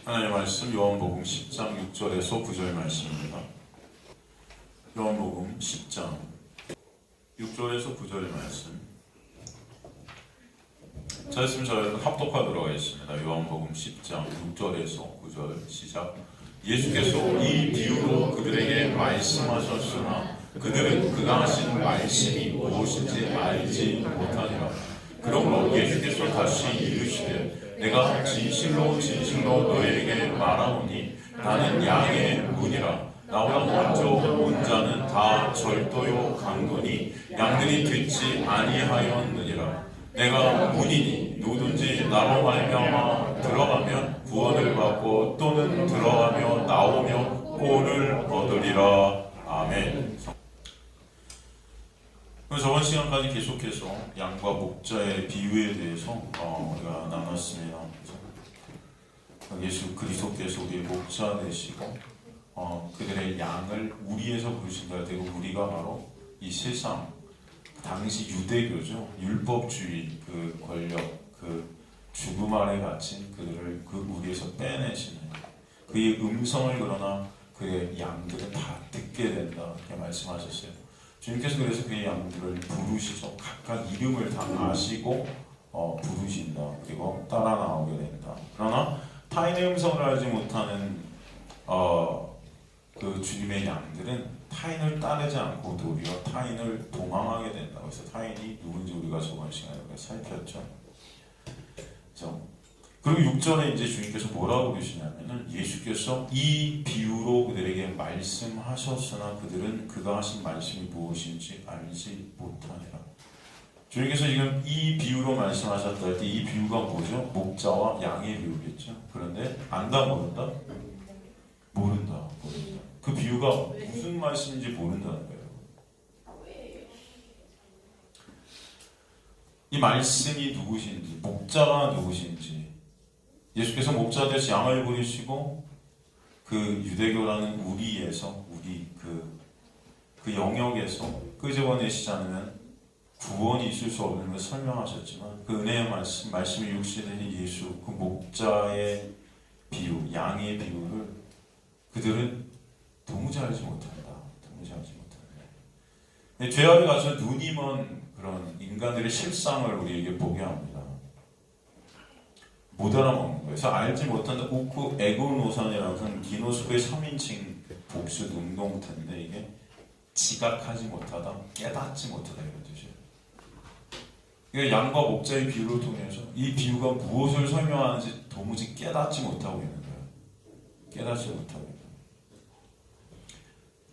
하나님의 말씀 요한복음 10장 6절에서 9절 말씀입니다. 요한복음 10장 6절에서 9절 말씀. 자, 있으면 저희는 합독하도록 하겠습니다. 요한복음 10장 6절에서 9절 시작. 예수께서 이 비유로 그들에게 말씀하셨으나 그들은 그가 하신 말씀이 무엇인지 알지 못하니라. 그러므로 예수께서 다시 이르시되 내가 진실로 진실로 너희에게 말하노니 나는 양의 문이라. 나보다 먼저 온 자는 다 절도요 강도니 양들이 듣지 아니하였느니라. 내가 문이니 누구든지 나로 말미암아 들어가면 구원을 받고 또는 들어가며 나오며 꼴을 얻으리라. 아멘. 저번 시간까지 계속해서 양과 목자의 비유에 대해서 우리가 나눴습니다. 예수 그리스도께서 우리의 목자 되시고 그들의 양을 우리에서 부르신다. 되고 우리가 바로 이 세상 당시 유대교죠. 율법주의 그 권력, 그 죽음 아래 갇힌 그들을 그 우리에서 빼내시는 그의 음성을 그러나 그의 양들은 다 듣게 된다. 이렇게 말씀하셨어요. 주님께서 그래서 그의 양들을 부르시죠. 각각 이름을 다 아시고 부르신다. 그리고 따라 나오게 된다. 그러나 타인의 음성을 알지 못하는 그 주님의 양들은 타인을 따르지 않고 도리어 타인을 도망하게 된다. 그래서 타인이 누군지 우리가 저번 시간에 살폈죠. 그리고 6절에 이제 주님께서 뭐라고 그러시냐면은 예수께서 이 비유로 그들에게 말씀하셨으나 그들은 그가 하신 말씀이 무엇인지 알지 못하니라. 주님께서 지금 이 비유로 말씀하셨다 할 때 이 비유가 뭐죠? 목자와 양의 비유겠죠. 그런데 안다 모른다? 모른다. 그 비유가 무슨 말씀인지 모른다는 거예요. 이 말씀이 누구신지, 목자가 누구신지, 예수께서 목자 되시 양을 부리시고 그 유대교라는 우리 그 영역에서 끄집어내시지 않으면 구원이 있을 수 없는 걸 설명하셨지만 그 은혜의 말씀이 육신된 예수 그 목자의 비유, 양의 비유를 그들은 도무지 알지 못한다. 죄 아래 갇혀 눈이 먼 그런 인간들의 실상을 우리에게 보게 합니다. 못 알아먹는 거예요. 그래서 알지 못한다. 우쿠 에고노산이라는 기노스쿠의 3인칭 복수 능동태인데 이게 지각하지 못하다, 깨닫지 못하다 이런 뜻이에요. 그러니까 양과 목자의 비유를 통해서 이 비유가 무엇을 설명하는지 도무지 깨닫지 못하고 있는 거예요. 깨닫지 못하고 있는 거예요.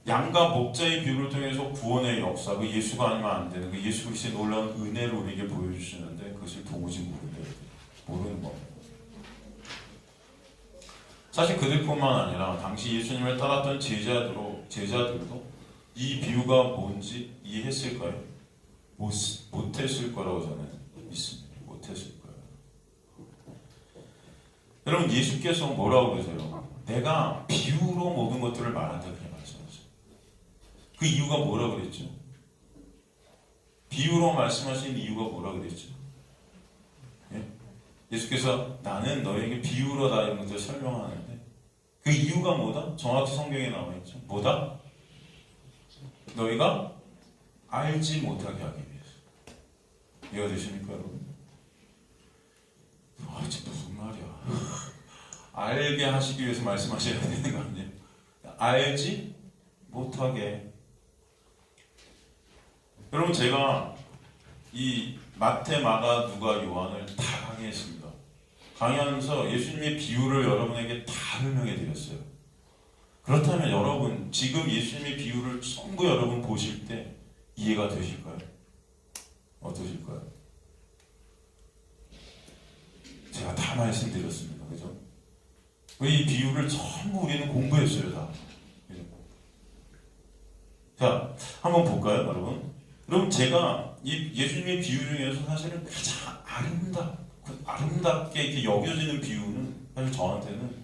양과 목자의 비유를 통해서 구원의 역사, 그 예수가 아니면 안 되는 그 예수 그리스도의 놀라운 은혜를 우리에게 보여주시는데 그것을 도무지 모르는 겁니다. 사실 그들뿐만 아니라 당시 예수님을 따랐던 제자들도 이 비유가 뭔지 이해했을까요? 못했을 거라고 저는 믿습니다. 못했을 거예요. 여러분 예수께서 뭐라고 그러세요? 내가 비유로 모든 것들을 말한다 그렇게 말씀하셨어요. 그 이유가 뭐라고 그랬죠? 비유로 말씀하신 이유가 뭐라고 그랬죠? 예수께서 나는 너에게 비유로 다 이런 것들을 설명하는데 그 이유가 뭐다? 정확히 성경에 나와 있죠. 뭐다? 너희가 알지 못하게 하기 위해서. 이해가 되십니까 여러분? 지금 무슨 말이야. 알게 하시기 위해서 말씀하셔야 되는 거 아니에요? 알지 못하게. 여러분 제가 이 마태, 마가, 누가, 요한을 다 강의했습니다. 강의하면서 예수님의 비유를 여러분에게 다 설명해 드렸어요. 그렇다면 여러분 지금 예수님의 비유를 전부 여러분 보실 때 이해가 되실까요? 어떠실까요? 제가 다 말씀드렸습니다. 그죠? 이 비유를 전부 우리는 공부했어요. 다. 그죠? 자, 한번 볼까요 여러분? 그럼 제가 이 예수님의 비유 중에서 사실은 가장 아름답게 이렇게 여겨지는 비유는 사실 저한테는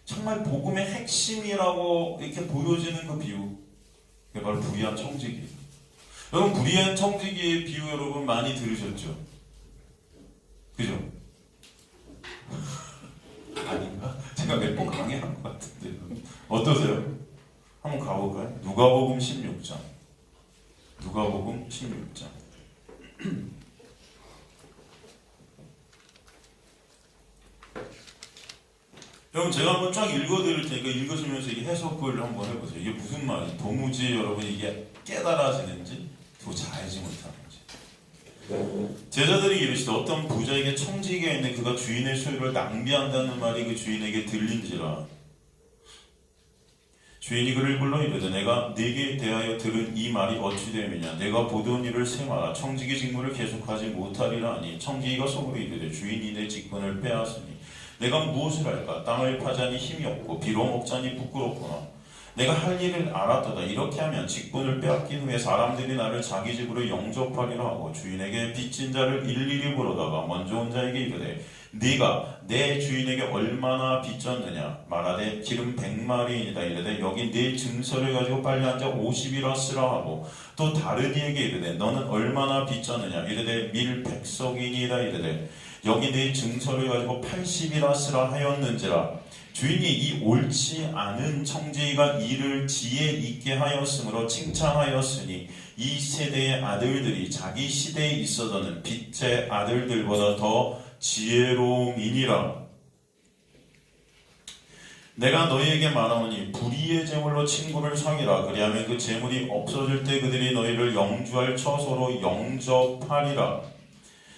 정말 복음의 핵심이라고 이렇게 보여지는 그 비유. 그게 바로 불의한 청지기. 여러분 불의한 청지기의 비유 여러분 많이 들으셨죠? 그죠? 아닌가? 제가 제가 몇 번 강의한 것 같은데 어떠세요? 한번 가볼까요? 누가복음 16장. 누가복음 16장. 여러분 제가 한번 쫙 읽어드릴 테니까 읽으시면서 이게 해석을 한번 해보세요. 이게 무슨 말인지 도무지 여러분 이게 깨달아지는지 도무지 알지 못하는지. 제자들이 이르시되 어떤 부자에게 청지기가 있는데 그가 주인의 소유를 낭비한다는 말이 그 주인에게 들린지라. 주인이 그를 불러 이르되 내가 네게 대하여 들은 이 말이 어찌 됨이냐. 내가 보던 일을 세마라. 청지기 직무를 계속하지 못하리라 하니 청지기가 속으로 이르되 주인이 내 직분을 빼앗으니 내가 무엇을 할까. 땅을 파자니 힘이 없고 비로 먹자니 부끄럽구나. 내가 할 일을 알았도다. 이렇게 하면 직분을 빼앗긴 후에 사람들이 나를 자기 집으로 영접하리라 하고 주인에게 빚진 자를 일일이 부르다가 먼저 온 자에게 이르되 네가 내 주인에게 얼마나 빚졌느냐. 말하되 기름 100마리이다. 이르되 여기 네 증서를 가지고 빨리 앉아 50이라 쓰라 하고 또 다른 이에게 이르되 너는 얼마나 빚졌느냐. 이르되 밀 100석이니이다. 이르되 여기 네 증서를 가지고 80이라 쓰라 하였는지라. 주인이 이 옳지 않은 청지기가 이를 지혜 있게 하였으므로 칭찬하였으니 이 세대의 아들들이 자기 시대에 있어서는 빛의 아들들보다 더 지혜로움이니라. 내가 너희에게 말하노니 불의의 제물로 친구를 사귀라. 그리하면 그 제물이 없어질 때 그들이 너희를 영주할 처소로 영접하리라.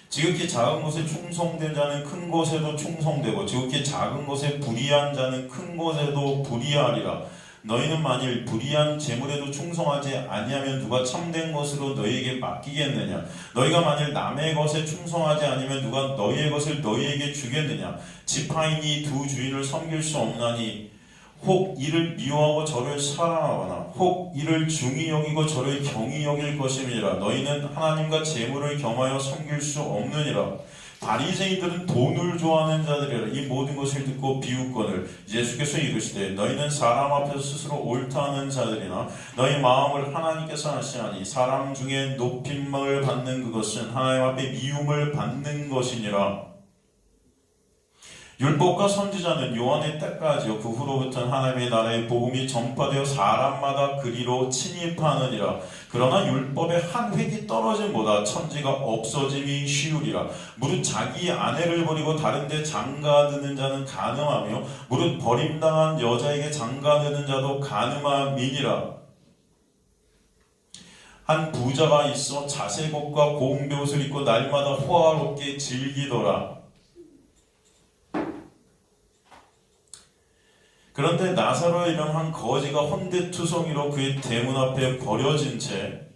지극히 작은 것에 충성된 자는 큰 것에도 충성되고 지극히 작은 것에 불의한 자는 큰 것에도 불의하리라. 너희는 만일 불의한 재물에도 충성하지 아니하면 누가 참된 것으로 너희에게 맡기겠느냐. 너희가 만일 남의 것에 충성하지 아니면 누가 너희의 것을 너희에게 주겠느냐. 지파인이 두 주인을 섬길 수 없나니 혹 이를 미워하고 저를 사랑하거나 혹 이를 중히 여기고 저를 경히 여길 것임이라. 너희는 하나님과 재물을 겸하여 섬길 수 없느니라. 바리새인들은 돈을 좋아하는 자들이라. 이 모든 것을 듣고 비웃거늘 예수께서 이르시되 너희는 사람 앞에서 스스로 옳다는 자들이나 너희 마음을 하나님께서 아시나니 사람 중에 높임을 받는 그것은 하나님 앞에 미움을 받는 것이니라. 율법과 선지자는 요한의 때까지요 그 후로부터는 하나님의 나라의 복음이 전파되어 사람마다 그리로 침입하느니라. 그러나 율법의 한 획이 떨어짐보다 천지가 없어짐이 쉬우리라. 무릇 자기 아내를 버리고 다른 데 장가드는 자는 간음하며 무릇 버림당한 여자에게 장가드는 자도 간음함이니라. 한 부자가 있어 자색옷과 고운 베옷을 입고 날마다 호화롭게 즐기더라. 그런데 나사로의 이름 한 거지가 혼대투성이로 그의 대문 앞에 버려진 채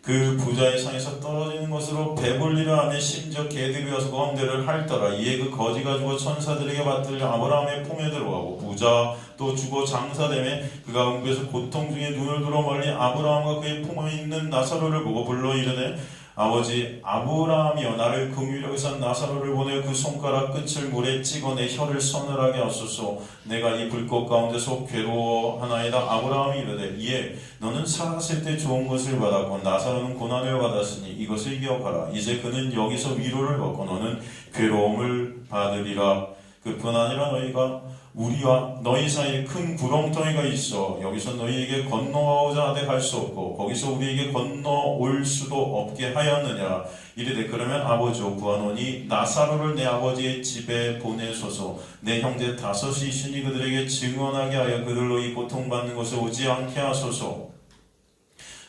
그 부자의 상에서 떨어지는 것으로 배불리려 하며 심지어 개들이 와서 건대를 핥더라. 이에 그 거지가 죽어 천사들에게 받들려 아브라함의 품에 들어가고 부자 또 죽어 장사되매 그가 음부에서 고통 중에 눈을 들어 멀리 아브라함과 그의 품에 있는 나사로를 보고 불러 이르되 아버지 아브라함이여 나를 긍휼히 여기사 나사로를 보내 그 손가락 끝을 물에 찍어 내 혀를 서늘하게 하소서. 내가 이 불꽃 가운데서 괴로워하나이다. 아브라함이 이르되 이에 너는 살았을 때 좋은 것을 받았고 나사로는 고난을 받았으니 이것을 기억하라. 이제 그는 여기서 위로를 받고 너는 괴로움을 받으리라. 그뿐 아니라 너희가 우리와 너희 사이에 큰 구렁텅이가 있어 여기서 너희에게 건너오자 하되 갈 수 없고 거기서 우리에게 건너올 수도 없게 하였느냐. 이르되 그러면 아버지여 구하노니 나사로를 내 아버지의 집에 보내소서. 내 형제 5이 있으니 그들에게 증언하게 하여 그들로 이 고통받는 곳에 오지 않게 하소서.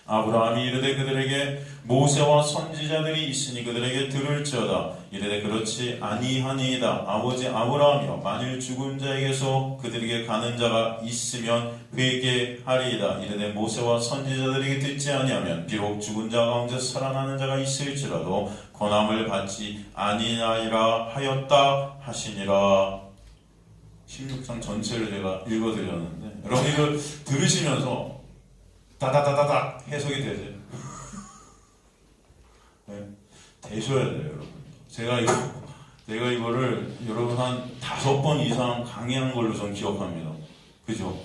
아브라함이 이르되 그들에게 모세와 선지자들이 있으니 그들에게 들을지어다. 이르되 그렇지 아니하니이다. 아버지 아브라함이여 만일 죽은 자에게서 그들에게 가는 자가 있으면 회개하리이다. 이르되 모세와 선지자들에게 듣지 아니하면 비록 죽은 자 가운데 살아나는 자가 있을지라도 권함을 받지 아니하리라 하였다 하시니라. 16장 전체를 제가 읽어드렸는데 여러분 이걸 들으시면서 다다다다닥 해석이 되죠. 네, 되셔야 돼요, 여러분. 제가 이거를 여러분 한 5번 이상 강의한 걸로 전 기억합니다. 그죠?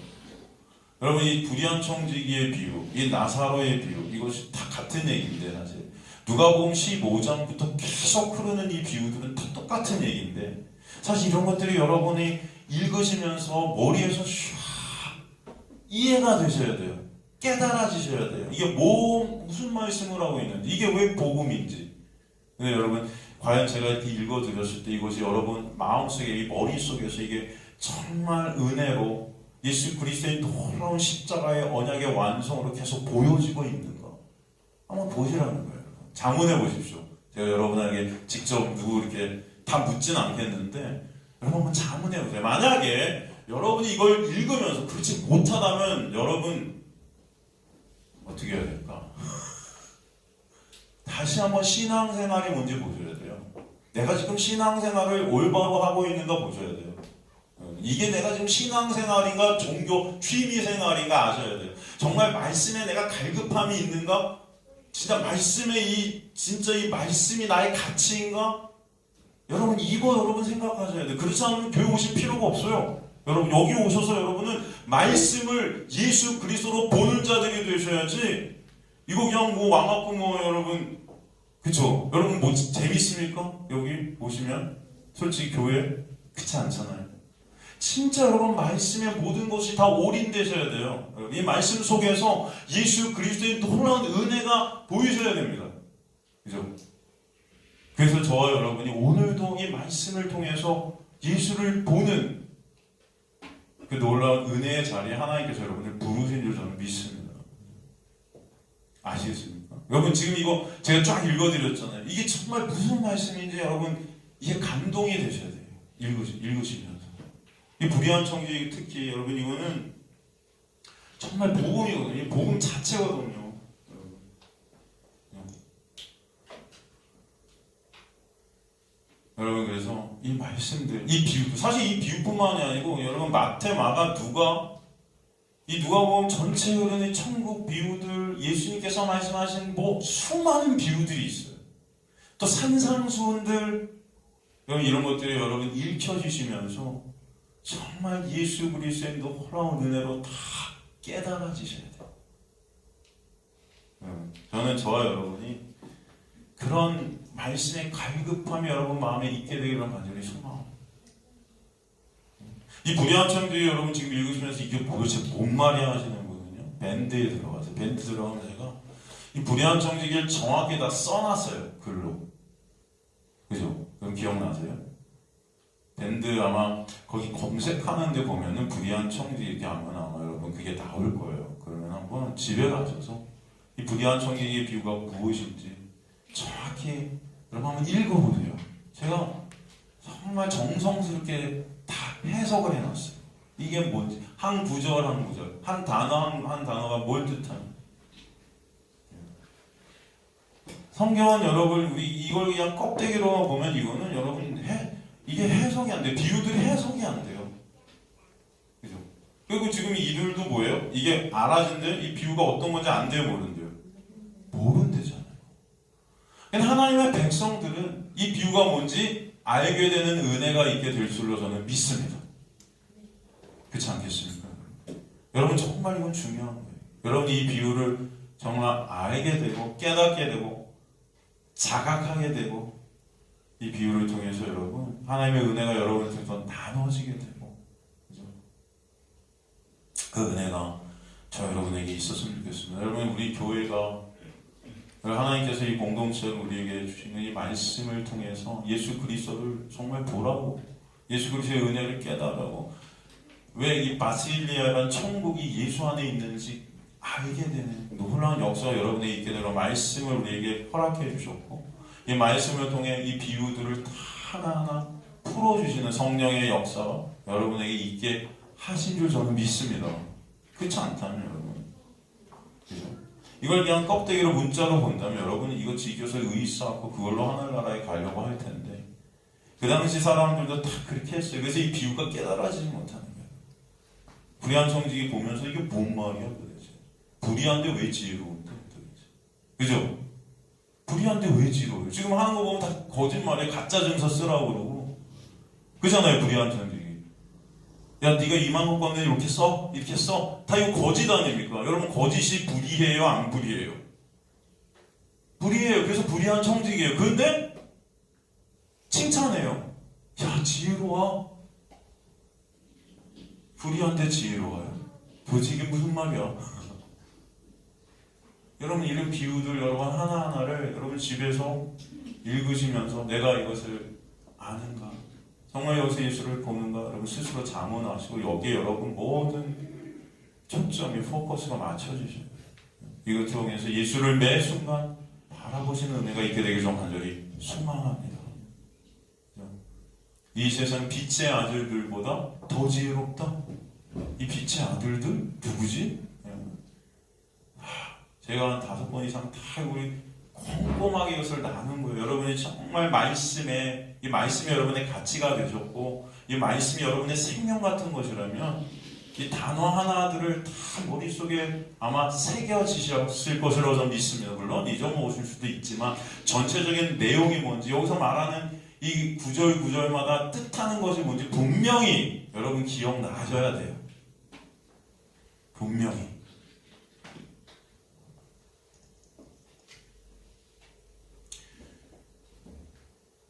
여러분 이 불의한 청지기의 비유, 이 나사로의 비유, 이것이 다 같은 얘기인데 사실 누가복음 15장부터 계속 흐르는 이 비유들은 다 똑같은 얘기인데 사실 이런 것들이 여러분이 읽으시면서 머리에서 슉 이해가 되셔야 돼요. 깨달아지셔야 돼요. 이게 무슨 말씀을 하고 있는지, 이게 왜 복음인지. 근데 여러분, 과연 제가 이렇게 읽어드렸을 때 이것이 여러분 마음속에, 이 머릿속에서 이게 정말 은혜로 예수 그리스도의 놀라운 십자가의 언약의 완성으로 계속 보여지고 있는가? 한번 보시라는 거예요. 자문해 보십시오. 제가 여러분에게 직접 누구 이렇게 다 묻지는 않겠는데, 여러분 한번 자문해 보세요. 만약에 여러분이 이걸 읽으면서 그렇지 못하다면 여러분 어떻게 해야 될까? 다시 한번 신앙생활이 뭔지 보셔야 돼요. 내가 지금 신앙생활을 올바로 하고 있는가 보셔야 돼요. 이게 내가 지금 신앙생활인가 종교 취미생활인가 아셔야 돼요. 정말 말씀에 내가 갈급함이 있는가? 진짜 말씀에 진짜 이 말씀이 나의 가치인가? 여러분 이거 여러분 생각하셔야 돼요. 그렇지 않으면 교회 오실 필요가 없어요. 여러분 여기 오셔서 여러분은 말씀을 예수 그리스도로 보는 자들이 되셔야지, 이거 그냥 뭐 왕같고 뭐 여러분, 그쵸? 여러분 뭐 재밌습니까? 여기 오시면 솔직히 교회 그렇지 않잖아요. 진짜 여러분 말씀의 모든 것이 다 올인되셔야 돼요. 이 말씀 속에서 예수 그리스도의 놀라운 은혜가 보이셔야 됩니다. 그죠? 그래서 저와 여러분이 오늘도 이 말씀을 통해서 예수를 보는 그 놀라운 은혜의 자리에 하나님께서 여러분을 부르신 줄 저는 믿습니다. 아시겠습니까? 여러분 지금 이거 제가 쫙 읽어드렸잖아요. 이게 정말 무슨 말씀인지 여러분 이게 감동이 되셔야 돼요. 읽으시면서. 이 불의한 청지 특히 여러분 이거는 정말 복음이거든요. 복음 자체거든요. 여러분 그래서 이 말씀들, 이 비유, 사실 이 비유뿐만이 아니고 여러분 마태, 마가, 누가, 이 누가복음 전체 흐르는 천국 비유들, 예수님께서 말씀하신 뭐 수많은 비유들이 있어요. 또 산상수훈들, 여러분 이런 것들이 여러분 읽혀지시면서 정말 예수 그리스도의 놀라운 은혜로 다 깨달아지셔야 돼요. 저는 저와 여러분이 그런 말씀의 갈급함이 여러분 마음에 있게 되기를 간절히 소망합니다. 이 불의한 청지 여러분 지금 읽으시면서 이게 도대체 뭔 말이야 하시는 분은요, 밴드에 들어가서 밴드 들어가면 제가 이 불의한 청지기를 정확히 다 써놨어요, 글로. 그죠? 그럼 기억나세요? 밴드 아마 거기 검색하는 데 보면은 불의한 청지 이렇게 하면 아마 여러분 그게 나올 거예요. 그러면 한번 집에 가셔서 이 불의한 청지기의 비유가 무엇인지 정확히 여러분 한번 읽어보세요. 제가 정말 정성스럽게 다 해석을 해놨어요. 이게 뭔지, 한 구절 한 구절, 한 단어 한 단어가 뭘 뜻하는지. 성경은 여러분 우리 이걸 그냥 껍데기로만 보면 이거는 여러분 이게 해석이 안 돼요. 비유들이 해석이 안 돼요. 그죠? 그리고 지금 이들도 뭐예요? 이게 알아진대? 이 비유가 어떤 건지 안 돼요, 모른대요? 모른대잖아요. 하나님의 백성들은 이 비유가 뭔지 알게 되는 은혜가 있게 될 줄로 저는 믿습니다. 그렇지 않겠습니까? 여러분 정말 이건 중요한 거예요. 여러분이 이 비유를 정말 알게 되고 깨닫게 되고 자각하게 되고 이 비유를 통해서 여러분 하나님의 은혜가 여러분을 통해서 나눠지게 되고, 그죠? 그 은혜가 저 여러분에게 있었으면 좋겠습니다. 여러분 우리 교회가 하나님께서 이 공동체를 우리에게 주시는 이 말씀을 통해서 예수 그리스도를 정말 보라고, 예수 그리스도의 은혜를 깨달으라고, 왜 이 바실리아라는 천국이 예수 안에 있는지 알게 되는 놀라운 역사가 여러분에게 있게 되도록 말씀을 우리에게 허락해 주셨고, 이 말씀을 통해 이 비유들을 다 하나하나 풀어주시는 성령의 역사가 여러분에게 있게 하신 줄 저는 믿습니다. 그렇지 않다면 여러분, 그죠? 이걸 그냥 껍데기로 문자로 본다면 여러분은 이거 지켜서 의 쌓고 그걸로 하늘나라에 가려고 할 텐데, 그 당시 사람들도 다 그렇게 했어요. 그래서 이 비유가 깨달아지지 못하는 거예요. 불의한 청지기 보면서 이게 뭔 말이야 도대체? 불의한데 왜 지혜로운데 도대체? 그죠? 불의한데 왜 지혜로워요? 지금 하는 거 보면 다 거짓말에 가짜 증서 쓰라고 그러고 그잖아요. 불의한 청지기. 야, 네가 2만 원 건데 이렇게 써? 이렇게 써? 다 이거 거짓 아닙니까? 여러분 거짓이 불의해요? 안 불의해요? 불의해요. 그래서 불의한 청지기예요. 그런데 칭찬해요. 야, 지혜로워. 불의한데 지혜로워요? 도대체 이게 무슨 말이야? 여러분 이런 비유들 여러분 하나하나를 여러분 집에서 읽으시면서 내가 이것을 아는가? 정말 여기서 예수를 보는가? 여러분 스스로 자문하시고 여기에 여러분 모든 초점이 포커스가 맞춰지셔요. 이것 통해서 예수를 매 순간 바라보시는 은혜가 있게 되길 좀 간절히 소망합니다. 이 세상 빛의 아들들보다 더 지혜롭다? 이 빛의 아들들 누구지? 제가 한 5번 이상 다 우리 꼼꼼하게 이것을 나눈 거예요. 여러분이 정말 말씀에, 이 말씀이 여러분의 가치가 되셨고, 이 말씀이 여러분의 생명 같은 것이라면, 이 단어 하나들을 다 머릿속에 아마 새겨지셨을 것으로 저는 믿습니다. 물론 잊어먹으실 수도 있지만, 전체적인 내용이 뭔지, 여기서 말하는 이 구절마다 뜻하는 것이 뭔지 분명히 여러분 기억나셔야 돼요. 분명히.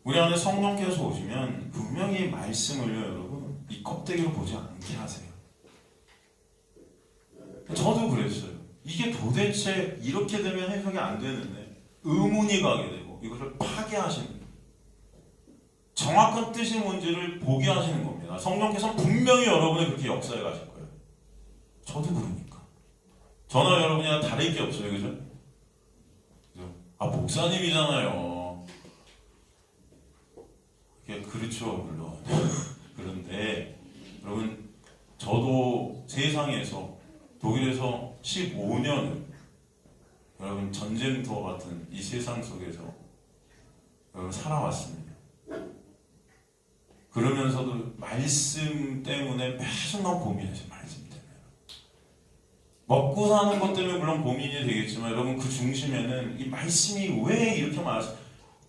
우리 안에 성령께서 오시면 분명히 말씀을요, 여러분, 이 껍데기로 보지 않게 하세요. 저도 그랬어요. 이게 도대체 이렇게 되면 해석이 안 되는데 의문이 가게 되고 이것을 파괴하시는 거예요. 정확한 뜻이 뭔지를 보게 하시는 겁니다. 성령께서는 분명히 여러분을 그렇게 역사해 가실 거예요. 저도 그러니까. 저나 여러분이랑 다를 게 없어요. 그죠? 아, 목사님이잖아요. 그렇죠, 물론. 그런데 여러분, 저도 세상에서 독일에서 15년을 여러분 전쟁터 같은 이 세상 속에서 여러분 살아왔습니다. 그러면서도 말씀 때문에 매순간 고민했어요. 말씀 때문에. 먹고 사는 것 때문에 물론 고민이 되겠지만 여러분 그 중심에는 이 말씀이 왜 이렇게 많았어요.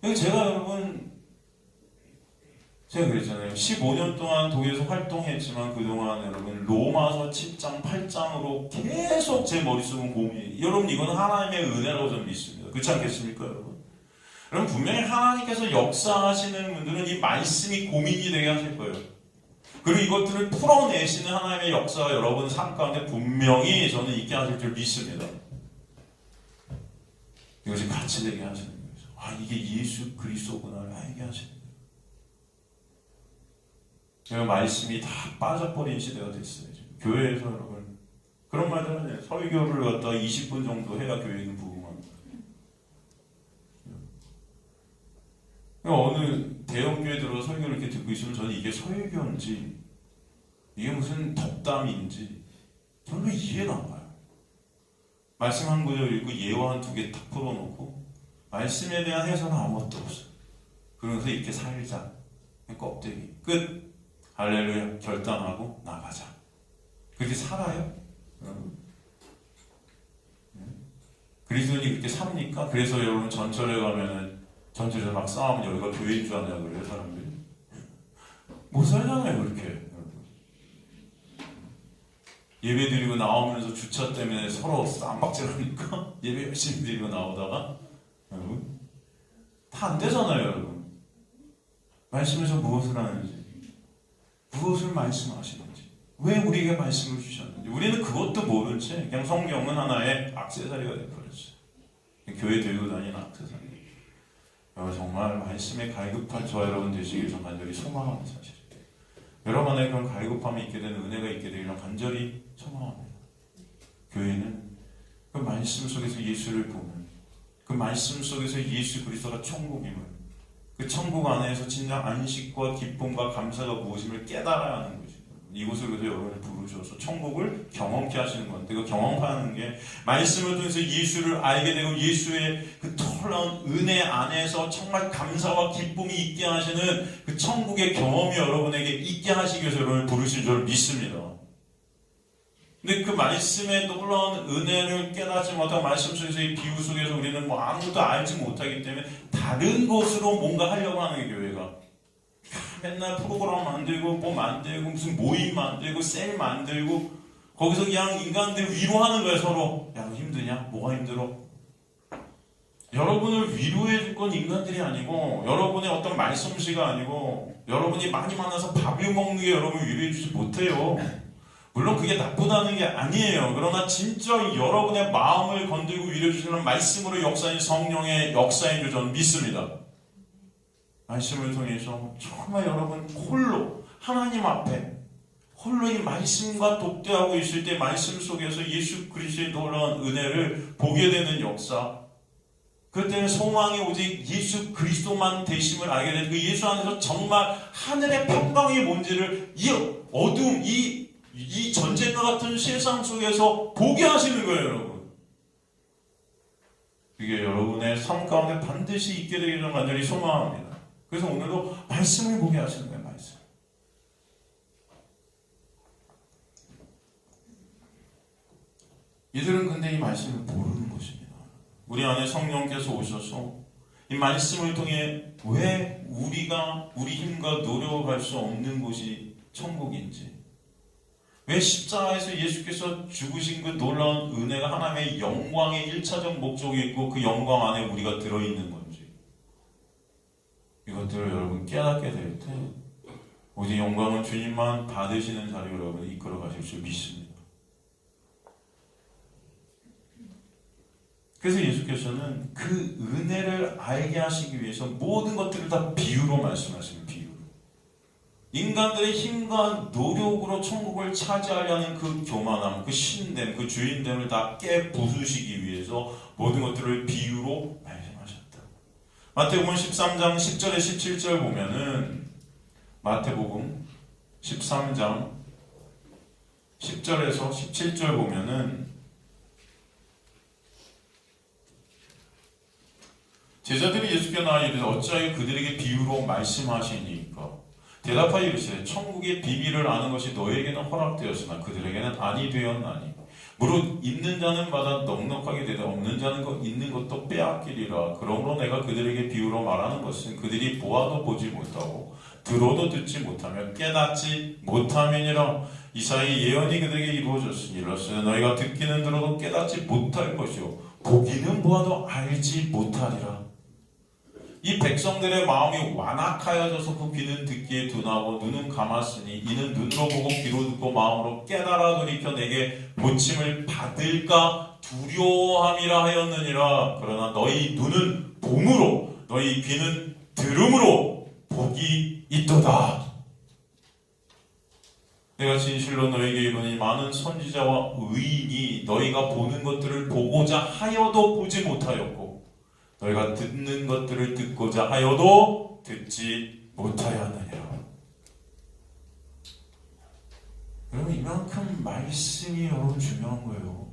제가 여러분 제가 그랬잖아요. 15년 동안 독일에서 활동했지만 그동안 여러분 로마서 7장, 8장으로 계속 제 머릿속은 고민이. 여러분 이건 하나님의 은혜라고 저는 믿습니다. 그렇지 않겠습니까 여러분? 여러분 분명히 하나님께서 역사하시는 분들은 이 말씀이 고민이 되게 하실 거예요. 그리고 이것들을 풀어내시는 하나님의 역사가 여러분 삶 가운데 분명히 저는 있게 하실 줄 믿습니다. 이것이 같이 되게 하시는 거예요. 아 이게 예수 그리스도구나 알게 하시는 거예요. 제가 말씀이 다 빠져버린 시대가 됐어요. 지금. 교회에서 여러분 그런 말들 하잖아요. 설교를 갖다가 20분 정도 해야 교회는 부흥합니다. 어느 대형교회 들어서 설교를 이렇게 듣고 있으면 저는 이게 설교인지 이게 무슨 덕담인지 별로 이해가 안 가요. 말씀 한 구절 읽고 예화 한 2개 탁 풀어놓고 말씀에 대한 해설은 아무것도 없어요. 그러면서 이렇게 살자. 껍데기 끝. 할렐루야 결단하고 나가자. 그렇게 살아요? 그리스도인이 그렇게 삽니까? 그래서 여러분 전철에 가면은 전철에서 막 싸우면 여기가 교회인 줄 아냐 그래요 사람들이. 못 살잖아요 그렇게. 예배 드리고 나오면서 주차 때문에 서로 쌈박질하니까 예배 열심히 드리고 나오다가 여러분 다 안 되잖아요 여러분. 말씀에서 무엇을 하는지 무엇을 말씀하시는지 왜 우리에게 말씀을 주셨는지 우리는 그것도 모른 채 그냥 성경은 하나의 액세서리가 되어버렸어요. 교회 들고 다니는 액세서리. 정말 말씀에 갈급한 저와 여러분 되시길 좀 간절히 소망하는 사실이에요. 여러분의 그런 갈급함이 있게 되는 은혜가 있게 되기를 간절히 소망합니다. 교회는 그 말씀 속에서 예수를 보는 그 말씀 속에서 예수 그리스도가 천국임을 그 천국 안에서 진짜 안식과 기쁨과 감사가 무엇임을 깨달아야 하는 것입니다. 이곳을 그래서 여러분을 부르셔서 천국을 경험케 하시는 건데 그 경험하는 게 말씀을 통해서 예수를 알게 되고 예수의 그 놀라운 은혜 안에서 정말 감사와 기쁨이 있게 하시는 그 천국의 경험이 여러분에게 있게 하시기 위해서 여러분을 부르신 줄 믿습니다. 근데 그 말씀의 놀라운 은혜를 깨닫지 못하고 말씀 속에서 이 비유 속에서 우리는 뭐 아무것도 알지 못하기 때문에 다른 것으로 뭔가 하려고 하는 게 교회가 맨날 프로그램 만들고 뭐 만들고 무슨 모임 만들고 셀 만들고 거기서 그냥 인간들 위로하는 거예요. 서로 야 너 힘드냐? 뭐가 힘들어? 여러분을 위로해 줄 건 인간들이 아니고 여러분의 어떤 말솜씨가 아니고 여러분이 많이 만나서 밥을 먹는 게 여러분을 위로해 주지 못해요. 물론 그게 나쁘다는 게 아니에요. 그러나 진짜 여러분의 마음을 건들고 위로주시는 말씀으로 역사인 성령의 역사인 줄 저는 믿습니다. 말씀을 통해서 정말 여러분 홀로 하나님 앞에 홀로 이 말씀과 독대하고 있을 때 말씀 속에서 예수 그리스도의 놀라운 은혜를 보게 되는 역사, 그때는 소망이 오직 예수 그리스도만 되심을 알게 되는 그 예수 안에서 정말 하늘의 평강이 뭔지를 이 어둠, 이 전쟁과 같은 세상 속에서 보게 하시는 거예요, 여러분. 그게 여러분의 삶 가운데 반드시 있게 되기를 간절히 소망합니다. 그래서 오늘도 말씀을 보게 하시는 거예요, 말씀. 이들은 근데 이 말씀을 모르는 것입니다. 우리 안에 성령께서 오셔서 이 말씀을 통해 왜 우리가 우리 힘과 노력할 수 없는 곳이 천국인지, 왜 십자가에서 예수께서 죽으신 그 놀라운 은혜가 하나님의 영광의 1차적 목적이 있고 그 영광 안에 우리가 들어있는 건지, 이것들을 여러분 깨닫게 될 때 오직 영광은 주님만 받으시는 자리로 여러분 이끌어 가실 줄 믿습니다. 그래서 예수께서는 그 은혜를 알게 하시기 위해서 모든 것들을 다 비유로 말씀하시는 비유. 인간들의 힘과 노력으로 천국을 차지하려는 그 교만함, 그 신됨, 그 주인됨을 다 깨부수시기 위해서 모든 것들을 비유로 말씀하셨다. 마태복음 13장 10절에 17절 보면은 마태복음 13장 10절에서 17절 보면은 제자들이 예수께 나와 이르되 어찌하여 그들에게 비유로 말씀하시니까 대답하여 이르시되 천국의 비밀을 아는 것이 너에게는 허락되었으나 그들에게는 아니 되었나니 무릇 있는 자는 받아 넉넉하게 되되 없는 자는 있는 것도 빼앗기리라. 그러므로 내가 그들에게 비유로 말하는 것은 그들이 보아도 보지 못하고 들어도 듣지 못하며 깨닫지 못함이니라. 이사야의 예언이 그들에게 이루어졌으니 이르시되 너희가 듣기는 들어도 깨닫지 못할 것이요 보기는 보아도 알지 못하리라. 이 백성들의 마음이 완악하여져서 그 귀는 듣기에 둔하고 눈은 감았으니 이는 눈으로 보고 귀로 듣고 마음으로 깨달아 돌이켜 내게 고침을 받을까 두려워함이라 하였느니라. 그러나 너희 눈은 봄으로 너희 귀는 들음으로 복이 있도다. 내가 진실로 너에게 이르노니 많은 선지자와 의인이 너희가 보는 것들을 보고자 하여도 보지 못하였고 너희가 듣는 것들을 듣고자 하여도 듣지 못하였느니라. 여러분 이만큼 말씀이 여러분 중요한 거예요.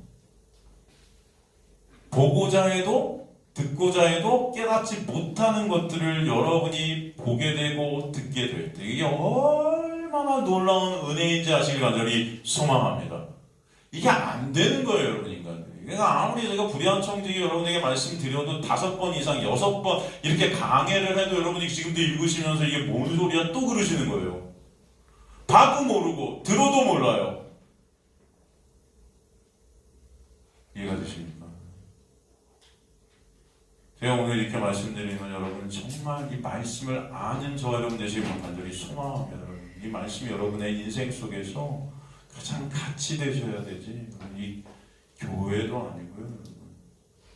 보고자 해도 듣고자 해도 깨닫지 못하는 것들을 여러분이 보게 되고 듣게 될 때 이게 얼마나 놀라운 은혜인지 아시길 간절히 소망합니다. 이게 안 되는 거예요, 여러분 인간들이. 그러니까 아무리 제가 불의한 청지기 여러분에게 말씀드려도 5번 이상 6번 이렇게 강해를 해도 여러분이 지금도 읽으시면서 이게 뭔 소리야 또 그러시는 거예요. 봐도 모르고 들어도 몰라요. 이해가 되십니까? 제가 오늘 이렇게 말씀드리면 여러분 정말 이 말씀을 아는 저와 여러분 되시길 간절히 소망합니다. 이 말씀이 여러분의 인생 속에서 가장 가치 되셔야 되지. 이 교회도 아니고요,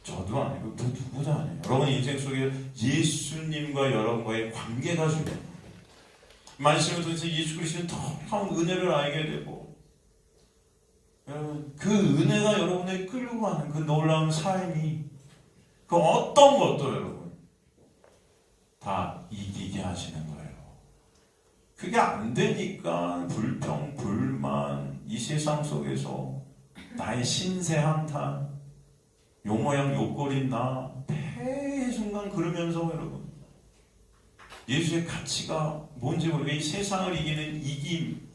저도 아니고 또 누구도 아니에요. 여러분 인생 속에 예수님과 여러분과의 관계가 중요해요. 말씀을 통해서 예수 그리스도의 더 은혜를 알게 되고 그 은혜가 여러분을 끌고 가는 그 놀라운 삶이 그 어떤 것도 여러분 다 이기게 하시는 거예요. 그게 안 되니까 불평, 불만, 이 세상 속에서 나의 신세 한탄, 요 모양 요꼴인 나 매 순간 그러면서 여러분 예수의 가치가 뭔지 모르게 이 세상을 이기는 이김,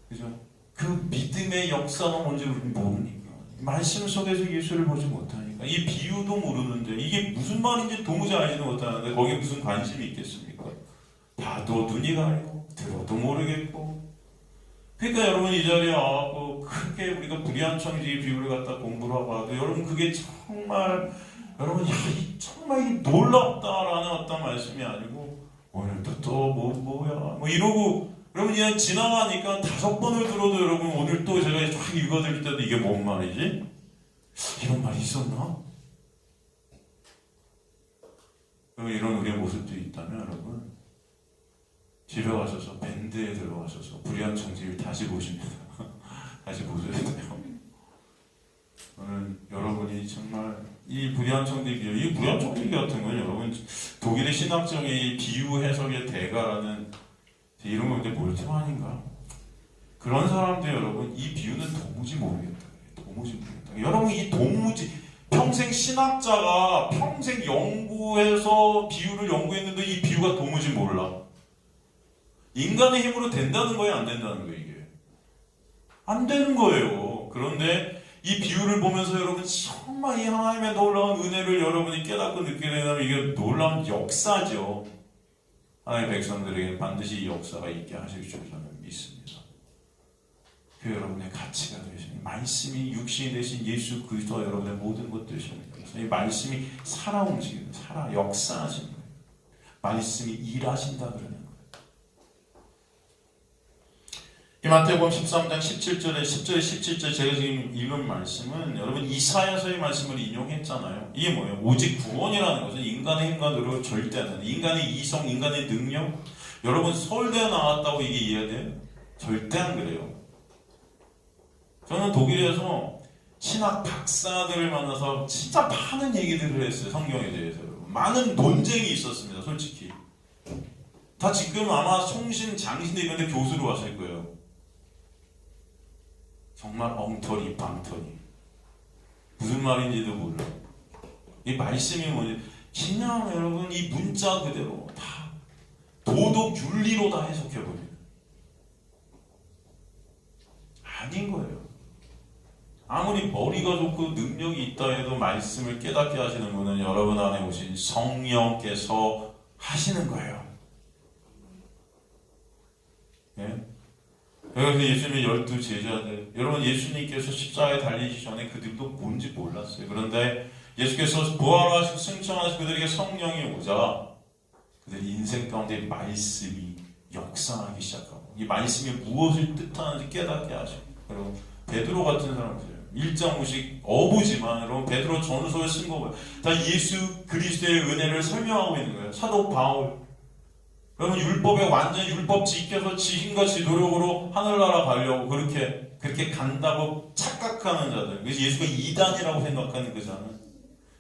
그죠? 그 믿음의 역사가 뭔지 모르니까 말씀 속에서 예수를 보지 못하니까 이 비유도 모르는데 이게 무슨 말인지 도무지 알지도 못하는데 거기에 무슨 관심이 있겠습니까? 봐도 눈이 가리고 들어도 모르겠고. 그러니까 여러분 이 자리에 와서 크게 우리가 불의한 청지기 비유를 갖다 공부를 하고 하도 여러분 그게 정말 여러분 정말 이 놀랍다라는 어떤 말씀이 아니고 오늘도 또 뭐야 뭐 이러고 여러분 그냥 지나가니까 5번을 들어도 여러분 오늘 또 탁 읽어드릴 때도 이게 뭔 말이지? 이런 말이 있었나? 이런 우리의 모습도 있다면 여러분, 집에 가셔서 밴드에 들어가셔서 불의한 청지를 다시 보십니다. 다시 보셔야 돼요. 저는 여러분이 정말 이 불의한 청지기, 이 불의한 청지기 같은 건 여러분 독일의 신학적인 비유 해석의 대가라는 이런 건데 몰트만인가? 그런 사람들 여러분 이 비유는 도무지 모르겠다. 도무지 모르겠다. 여러분 이 도무지 평생 신학자가 평생 연구해서 비유를 연구했는데 이 비유가 도무지 몰라. 인간의 힘으로 된다는 거예요? 안 된다는 거예요? 이게 안 되는 거예요. 그런데 이 비유를 보면서 여러분 정말 이 하나님의 놀라운 은혜를 여러분이 깨닫고 느끼게 되면 이게 놀라운 역사죠. 하나님의 백성들에게 반드시 이 역사가 있게 하실 줄 저는 믿습니다. 그 여러분의 가치가 되시는 말씀이 육신이 되신 예수 그리스도가 여러분의 모든 것 되십니다. 이 말씀이 살아 움직이는, 살아 역사하시는 거예요. 말씀이 일하신다 그러는 거예요. 이 마태복음 13장 17절에 10절에 17절 제가 지금 읽은 말씀은 여러분 이사야서의 말씀을 인용했잖아요. 이게 뭐예요? 오직 구원이라는 것은 인간의 힘과 노력을 절대 안 하는, 인간의 이성, 인간의 능력. 여러분 서울대 나왔다고 이게 이해돼요? 절대 안 그래요. 저는 독일에서 신학 박사들을 만나서 진짜 많은 얘기들을 했어요. 성경에 대해서. 많은 논쟁이 있었습니다. 솔직히. 다 지금 아마 총신, 장신대 이런 데 교수로 왔을 거예요. 정말 엉터리, 빵터리. 무슨 말인지도 몰라. 이 말씀이 뭐지? 그냥 여러분 이 문자 그대로 다 도덕 윤리로 다 해석해버려요. 아닌 거예요. 아무리 머리가 좋고 능력이 있다 해도 말씀을 깨닫게 하시는 분은 여러분 안에 오신 성령께서 하시는 거예요. 예? 그래서 예수님의 12 제자들, 여러분 예수님께서 십자가에 달리기 전에 그들도 뭔지 몰랐어요. 그런데 예수께서 부활하시고 승천하시고 그들에게 성령이 오자 그들의 인생 가운데 말씀이 역사하기 시작하고 이 말씀이 무엇을 뜻하는지 깨닫게 하시고, 여러분 베드로 같은 사람들이에요. 일장무식 어부지만 여러분 베드로 전서에 쓴 거 다 예수 그리스도의 은혜를 설명하고 있는 거예요. 사도 바울, 여러분 율법에 완전 율법 지켜서 지힘과 지 노력으로 하늘나라 가려고 그렇게 간다고 착각하는 자들, 그래서 예수가 이단이라고 생각하는 그 자는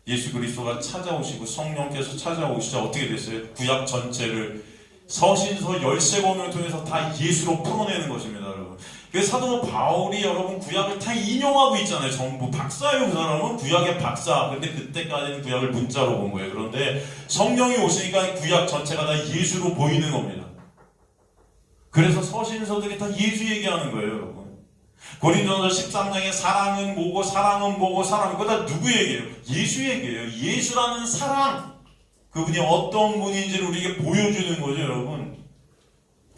예수 그리스도가 찾아오시고 성령께서 찾아오시자 어떻게 됐어요? 구약 전체를 서신서 13권을 통해서 다 예수로 풀어내는 것입니다, 여러분. 그래서 사도 바울이 여러분 구약을 다 인용하고 있잖아요. 전부 박사예요. 그 사람은 구약의 박사. 근데 그때까지는 구약을 문자로 본 거예요. 그런데 성령이 오시니까 구약 전체가 다 예수로 보이는 겁니다. 그래서 서신서들이 다 예수 얘기하는 거예요, 여러분. 고린도전서 13장에 사랑은 뭐고 사랑은 뭐고 사랑은 그거 다 누구 얘기예요? 예수 얘기예요. 예수라는 사랑. 그분이 어떤 분인지를 우리에게 보여주는 거죠, 여러분.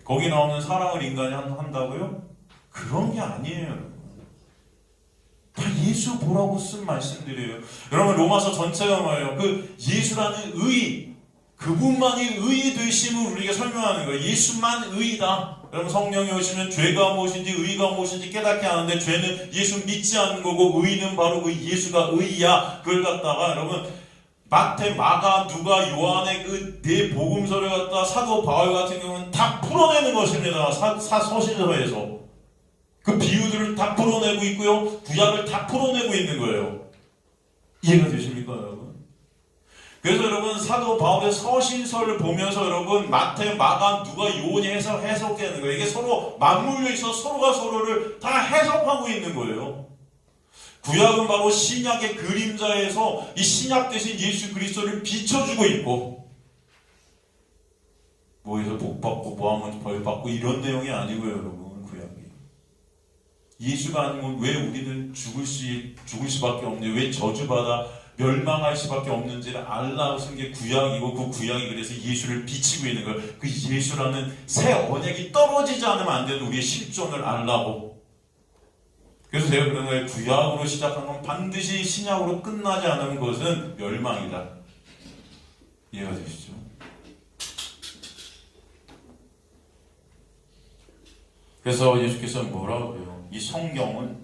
거기 나오는 사랑을 인간이 한다고요? 그런 게 아니에요, 여러분. 다 예수 보라고 쓴 말씀들이에요. 여러분 로마서 전체가 뭐예요? 그 예수라는 의, 그분만이 의 되심을 우리에게 설명하는 거예요. 예수만 의다. 여러분 성령이 오시면 죄가 무엇인지 의가 무엇인지 깨닫게 하는데 죄는 예수 믿지 않는 거고 의는 바로 그 예수가 의야. 그걸 갖다가 여러분 마태, 마가, 누가, 요한의 그 네 복음서를 갖다 사도 바울 같은 경우는 다 풀어내는 것입니다. 서신서에서 그 비유들을 다 풀어내고 있고요, 구약을 다 풀어내고 있는 거예요. 이해가 되십니까, 여러분? 그래서 여러분 사도 바울의 서신서를 보면서 여러분 마태, 마가, 누가, 요한이 해석하는 거예요. 이게 서로 맞물려 있어 서로가 서로를 다 해석하고 있는 거예요. 구약은 바로 신약의 그림자에서 이 신약 대신 예수 그리스도를 비춰주고 있고, 뭐에서 복받고 뭐하면 벌받고 이런 내용이 아니고요, 여러분. 구약이 예수가 아니면 왜 우리는 죽을 수밖에 없는지, 왜 저주받아 멸망할 수밖에 없는지를 알라고 쓴 게 구약이고, 그 구약이 그래서 예수를 비치고 있는 거예요. 그 예수라는 새 언약이 떨어지지 않으면 안 되는 우리의 실존을 알라고. 그래서 제가 그런 거예요. 구약으로 시작한 건 반드시 신약으로 끝나지 않은 것은 멸망이다. 이해가 되시죠? 그래서 예수께서 뭐라고 해요? 이 성경은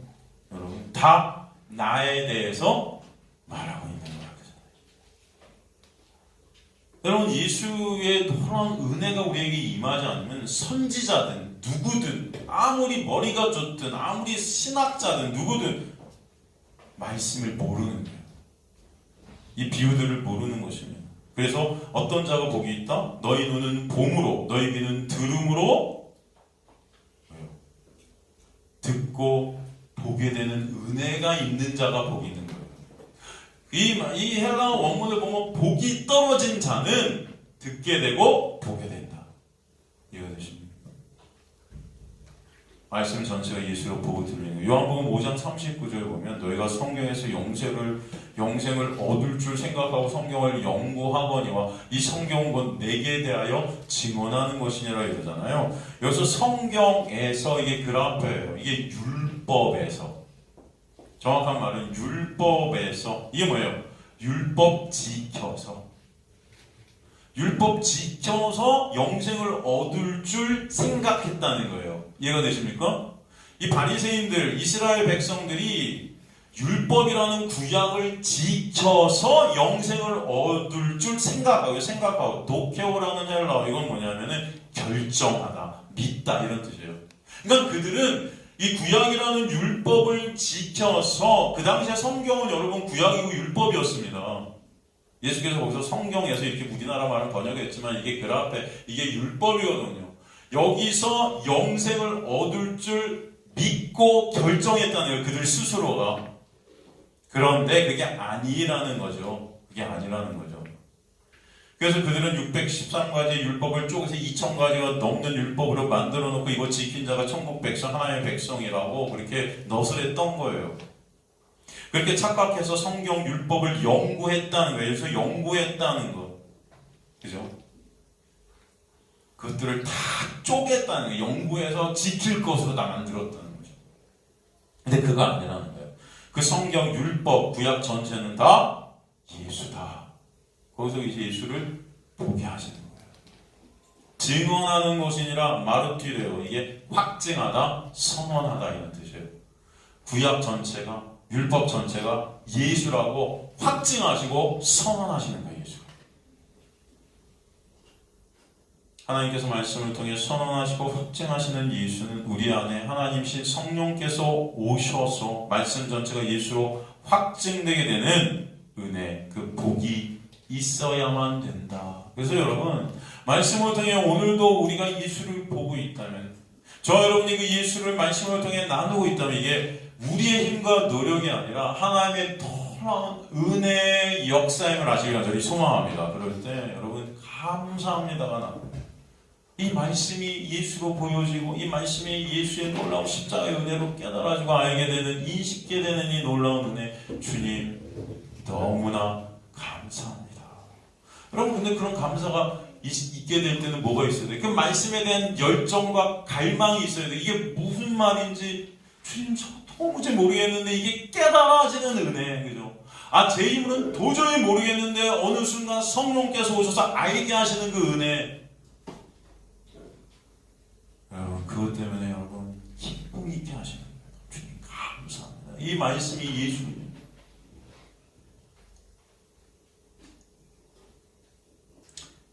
여러분 다 나에 대해서 말하고 있는 거예요. 여러분 예수의 놀라운 은혜가 우리에게 임하지 않으면 선지자든 누구든 아무리 머리가 좋든 아무리 신학자든 누구든 말씀을 모르는 거예요. 이 비유들을 모르는 것입니다. 그래서 어떤 자가 복이 있다? 너희 눈은 봄으로 너희 귀는 들음으로 듣고 보게 되는 은혜가 있는 자가 복이 있는 거예요. 이 헬라어 원문을 보면 복이 떨어진 자는 듣게 되고 보게 된다. 이해가 되십니까? 말씀 전체가 예수로 보고 들리는 거예요. 요한복음 5장 39절 보면 너희가 성경에서 영생을 얻을 줄 생각하고 성경을 연구하거니와 이 성경은 곧 내게 대하여 증언하는 것이니라 이러잖아요. 여기서 성경에서 이게 그라페예요. 이게 율법에서, 정확한 말은 율법에서, 이게 뭐예요? 율법 지켜서 영생을 얻을 줄 생각했다는 거예요. 이해가 되십니까? 이 바리새인들, 이스라엘 백성들이 율법이라는 구약을 지켜서 영생을 얻을 줄 생각하고 도케오라는 헬라어, 이건 뭐냐면은 결정하다, 믿다 이런 뜻이에요. 그러니까 그들은 이 구약이라는 율법을 지켜서, 그 당시에 성경은 여러분 구약이고 율법이었습니다. 예수께서 거기서 성경에서 이렇게 우리나라 말은 번역했지만 이게 그라페, 이게 율법이거든요. 여기서 영생을 얻을 줄 믿고 결정했다는 거예요. 그들 스스로가. 그런데 그게 아니라는 거죠. 그게 아니라는 거죠. 그래서 그들은 613가지 율법을 쪼개서 2000가지가 넘는 율법으로 만들어 놓고 이거 지킨 자가 천국 백성, 하나님의 백성이라고 그렇게 너스랬던 거예요. 그렇게 착각해서 성경 율법을 연구했다는 거예요. 그래서 연구했다는 거. 그죠? 그것들을 다 쪼갰다는 거예요. 연구해서 지킬 것으로 다 만들었다는 거죠. 근데 그거 아니라는 거예요. 그 성경 율법, 구약 전체는 다 예수다. 거기서 이제 예수를 보게 하시는 거예요. 증언하는 것이니라 마르티레오, 이게 확증하다, 선언하다 이런 뜻이에요. 구약 전체가, 율법 전체가 예수라고 확증하시고 선언하시는 거예요. 예수. 하나님께서 말씀을 통해 선언하시고 확증하시는 예수는 우리 안에 하나님신 성령께서 오셔서 말씀 전체가 예수로 확증되게 되는 은혜, 그 복이 있어야만 된다. 그래서 여러분, 말씀을 통해 오늘도 우리가 예수를 보고 있다면, 저와 여러분이 그 예수를 말씀을 통해 나누고 있다면, 이게 우리의 힘과 노력이 아니라 하나님의 놀라운 은혜의 역사임을 아시길 간절히 소망합니다. 그럴 때 여러분 감사합니다가 나옵니다. 이 말씀이 예수로 보여지고 이 말씀이 예수의 놀라운 십자가의 은혜로 깨달아지고 알게 되는, 인식게 되는 이 놀라운 은혜, 주님 너무나 감사합니다. 여러분, 근데 그런 감사가 있게 될 때는 뭐가 있어야 돼요? 그 말씀에 대한 열정과 갈망이 있어야 돼요. 이게 무슨 말인지 주님 저 도무지 모르겠는데 이게 깨달아지는 은혜, 그죠? 제 힘으로는 도저히 모르겠는데 어느 순간 성령께서 오셔서 알게 하시는 그 은혜. 여러분, 그것 때문에 여러분 기쁨 있게 하시는 거예요. 주님 감사합니다. 이 말씀이 예수입니다.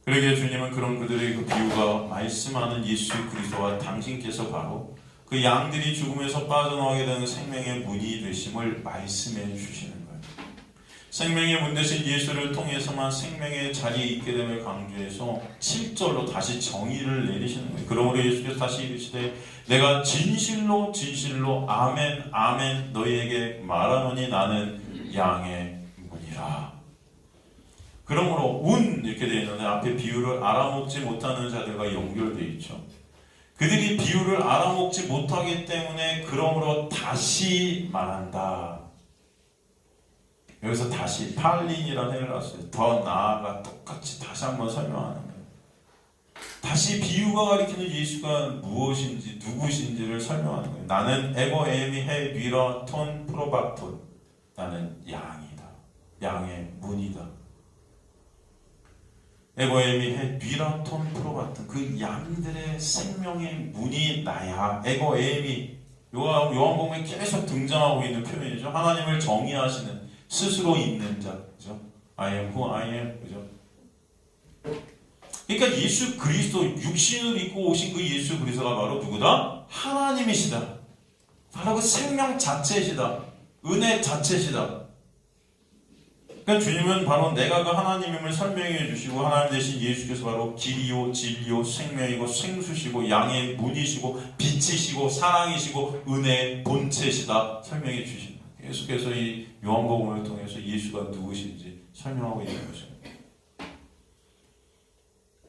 그러기에 주님은 그런 그들의 그 비유가 말씀하는 예수 그리스도와 당신께서 바로 그 양들이 죽음에서 빠져나오게 되는 생명의 문이 되심을 말씀해 주시는 거예요. 생명의 문 되신 예수를 통해서만 생명의 자리에 있게 됨을 강조해서 7절로 다시 정의를 내리시는 거예요. 그러므로 예수께서 다시 이르시되 내가 진실로 진실로 아멘 아멘 너희에게 말하노니 나는 양의 문이라. 그러므로 문 이렇게 되어 있는데 앞에 비유를 알아먹지 못하는 자들과 연결되어 있죠. 그들이 비유를 알아먹지 못하기 때문에 그러므로 다시 말한다. 여기서 다시 팔린이라는 헬라어 써요. 더 나아가 똑같이 다시 한번 설명하는 거예요. 다시 비유가 가리키는 예수가 무엇인지 누구신지를 설명하는 거예요. 나는 에고 에미 헤 뉘라 톤 프로바톤. 나는 양이다. 양의 문이다. 에고에미 헤 뉘라 톤 프로바톤. 그 양들의 생명의 문이 나야. 에고에미 요한복음에 계속 등장하고 있는 표현이죠. 하나님을 정의하시는, 스스로 있는 자, 그죠? I am who I am, 그죠? 그러니까 예수 그리스도, 육신을 입고 오신 그 예수 그리스도가 바로 누구다? 하나님이시다. 바로 그 생명 자체이시다. 은혜 자체이시다. 그러니까 주님은 바로 내가 그 하나님임을 설명해 주시고, 하나님 대신 예수께서 바로 길이요 진리요 생명이고 생수시고 양의 문이시고 빛이시고 사랑이시고 은혜의 본체시다 설명해 주십니다. 계속해서 이 요한복음을 통해서 예수가 누구신지 설명하고 있는 것입니다.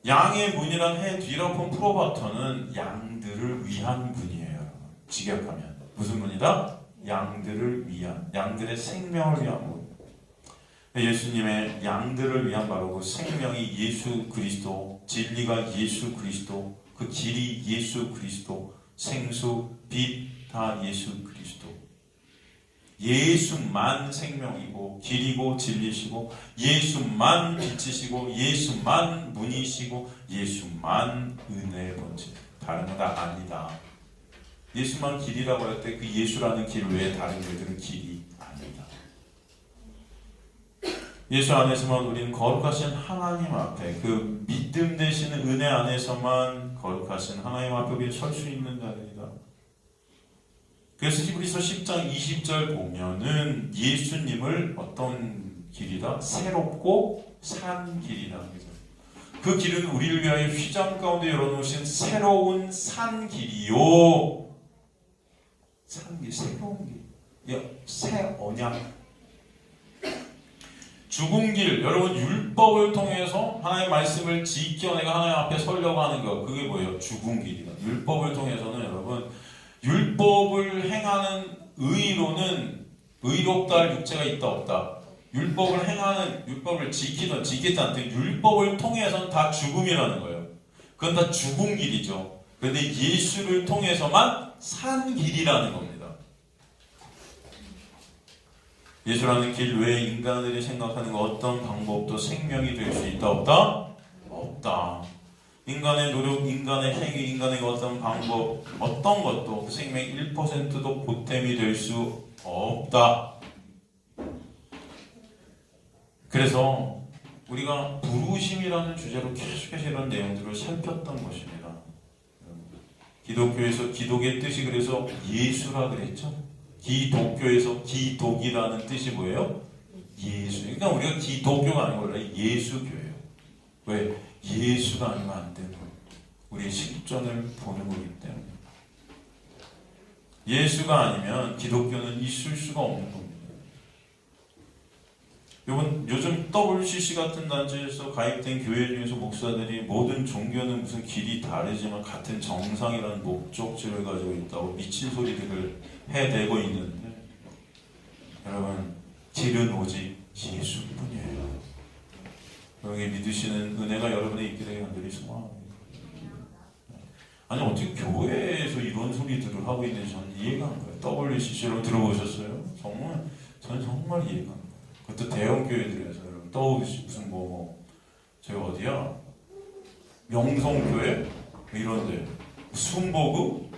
양의 문이란 해 뒤라폰 프로바터는 양들을 위한 문이에요. 직역하면 무슨 문이다? 양들을 위한, 양들의 생명을 위한 문. 예수님의 양들을 위한 바로 그 생명이 예수 그리스도, 진리가 예수 그리스도, 그 길이 예수 그리스도, 생수, 빛 다 예수 그리스도. 예수만 생명이고 길이고 진리시고, 예수만 빛이시고, 예수만 문이시고, 예수만 은혜의 본체. 다른 건 다 아니다. 예수만 길이라고 할 때 그 예수라는 길 외에 다른 길들은 길이 아니다. 예수 안에서만 우리는 거룩하신 하나님 앞에, 그 믿음 되시는 은혜 안에서만 거룩하신 하나님 앞에 설 수 있는 자들이다. 그래서 히브리서 10장 20절 보면은 예수님을 어떤 길이다? 새롭고 산 길이다. 그 길은 우리를 위하여 휘장 가운데 열어놓으신 새로운 산 길이요. 산 길, 새로운 길. 새 언약. 죽은 길, 여러분 율법을 통해서 하나님의 말씀을 지켜내가 하나님 앞에 서려고 하는 것, 그게 뭐예요? 죽은 길이다. 율법을 통해서는 여러분, 율법을 행하는 의로는 의롭다 할 육체가 있다 없다. 율법을 행하는, 율법을 지키든 지키지 않든 율법을 통해서는 다 죽음이라는 거예요. 그건 다 죽은 길이죠. 그런데 예수를 통해서만 산 길이라는 겁니다. 예수라는 길 외에 인간들이 생각하는 어떤 방법도 생명이 될 수 있다 없다? 없다. 인간의 노력, 인간의 행위, 인간의 어떤 방법, 어떤 것도 그 생명 1%도 보탬이 될 수 없다. 그래서 우리가 부르심이라는 주제로 계속해서 이런 내용들을 살폈던 것입니다. 기독교에서 기독의 뜻이 그래서 예수라 그랬죠. 기독교에서 기독이라는 뜻이 뭐예요? 예수. 그러니까 우리가 기독교가 아니고 원래 예수교예요. 왜? 예수가 아니면 안 되는 거예요. 우리의 실존을 보는 거기 때문에. 예수가 아니면 기독교는 있을 수가 없는 겁니다. 요즘 WCC 같은 단체에서 가입된 교회 중에서 목사들이 모든 종교는 무슨 길이 다르지만 같은 정상이라는 목적지를 가지고 있다고 미친 소리들을 해대고 있는데, 여러분 길은 오직 예수뿐이에요. 여기 믿으시는 은혜가 여러분의 있게 되길 간절히 소망합니다. 아니 어떻게 교회에서 이런 소리들을 하고 있는지 저는 이해가 안 가요. WCC 여러분 들어보셨어요? 저는 정말 이해가 안 가요. 그것도 대형 교회들에서 여러분 떠오르시 무슨 제가 어디야? 명성교회 이런데 순복음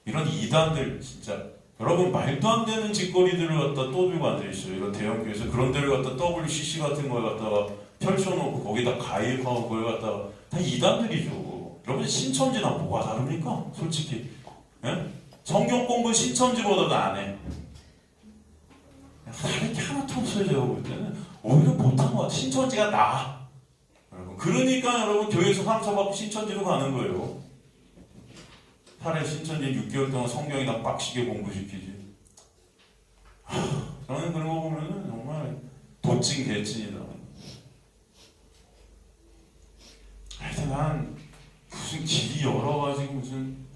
이런 이단들 진짜 여러분 말도 안 되는 짓거리들을 갖다 떠들고 앉아 있어요. 이런 대형 교회에서 그런 데를 갖다 WCC 같은 걸 갖다가 펼쳐놓고 거기다 가입하고 그걸 갖다가 다 이단들이죠. 여러분 신천지나 뭐가 다릅니까? 솔직히 예? 성경 공부 신천지보다도 안 해. 다른 게 하나도 없어요. 제가 볼 때는 오히려 못한 것 같아요. 신천지가 나아. 여러분. 그러니까 여러분 교회에서 상처받고 신천지로 가는 거예요. 차라리 신천지 6개월 동안 성경이나 빡시게 공부시키지. 저는 그런 거 보면은 정말 도찐 개찐이다. 하여튼 난 무슨 길이 열어가지고 무슨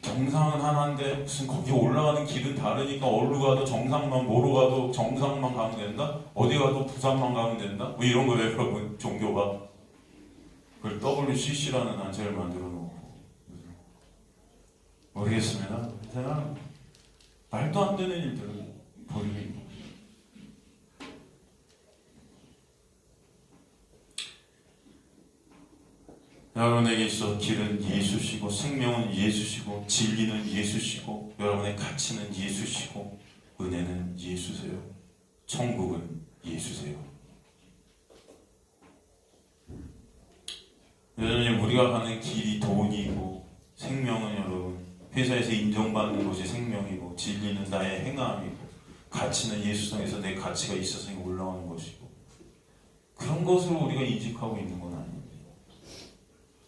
정상은 하나인데 무슨 거기 올라가는 길은 다르니까 어디로 가도 정상만, 뭐로 가도 정상만 가면 된다? 어디 가도 부산만 가면 된다? 뭐 이런 거예요. 여러분 종교가 그걸 WCC라는 단체를 만들어 놓고 모르겠습니다. 제가 말도 안 되는 일들을 벌이고 있는 거죠. 여러분에게 있어 길은 예수시고 생명은 예수시고 진리는 예수시고 여러분의 가치는 예수시고 은혜는 예수세요. 천국은 예수세요. 여전히 우리가 가는 길이 돈이고 생명은 여러분 회사에서 인정받는 것이 생명이고 진리는 나의 행함이고 가치는 예수성에서 내 가치가 있어서 올라오는 것이고 그런 것으로 우리가 인식하고 있는 건 아닙니다.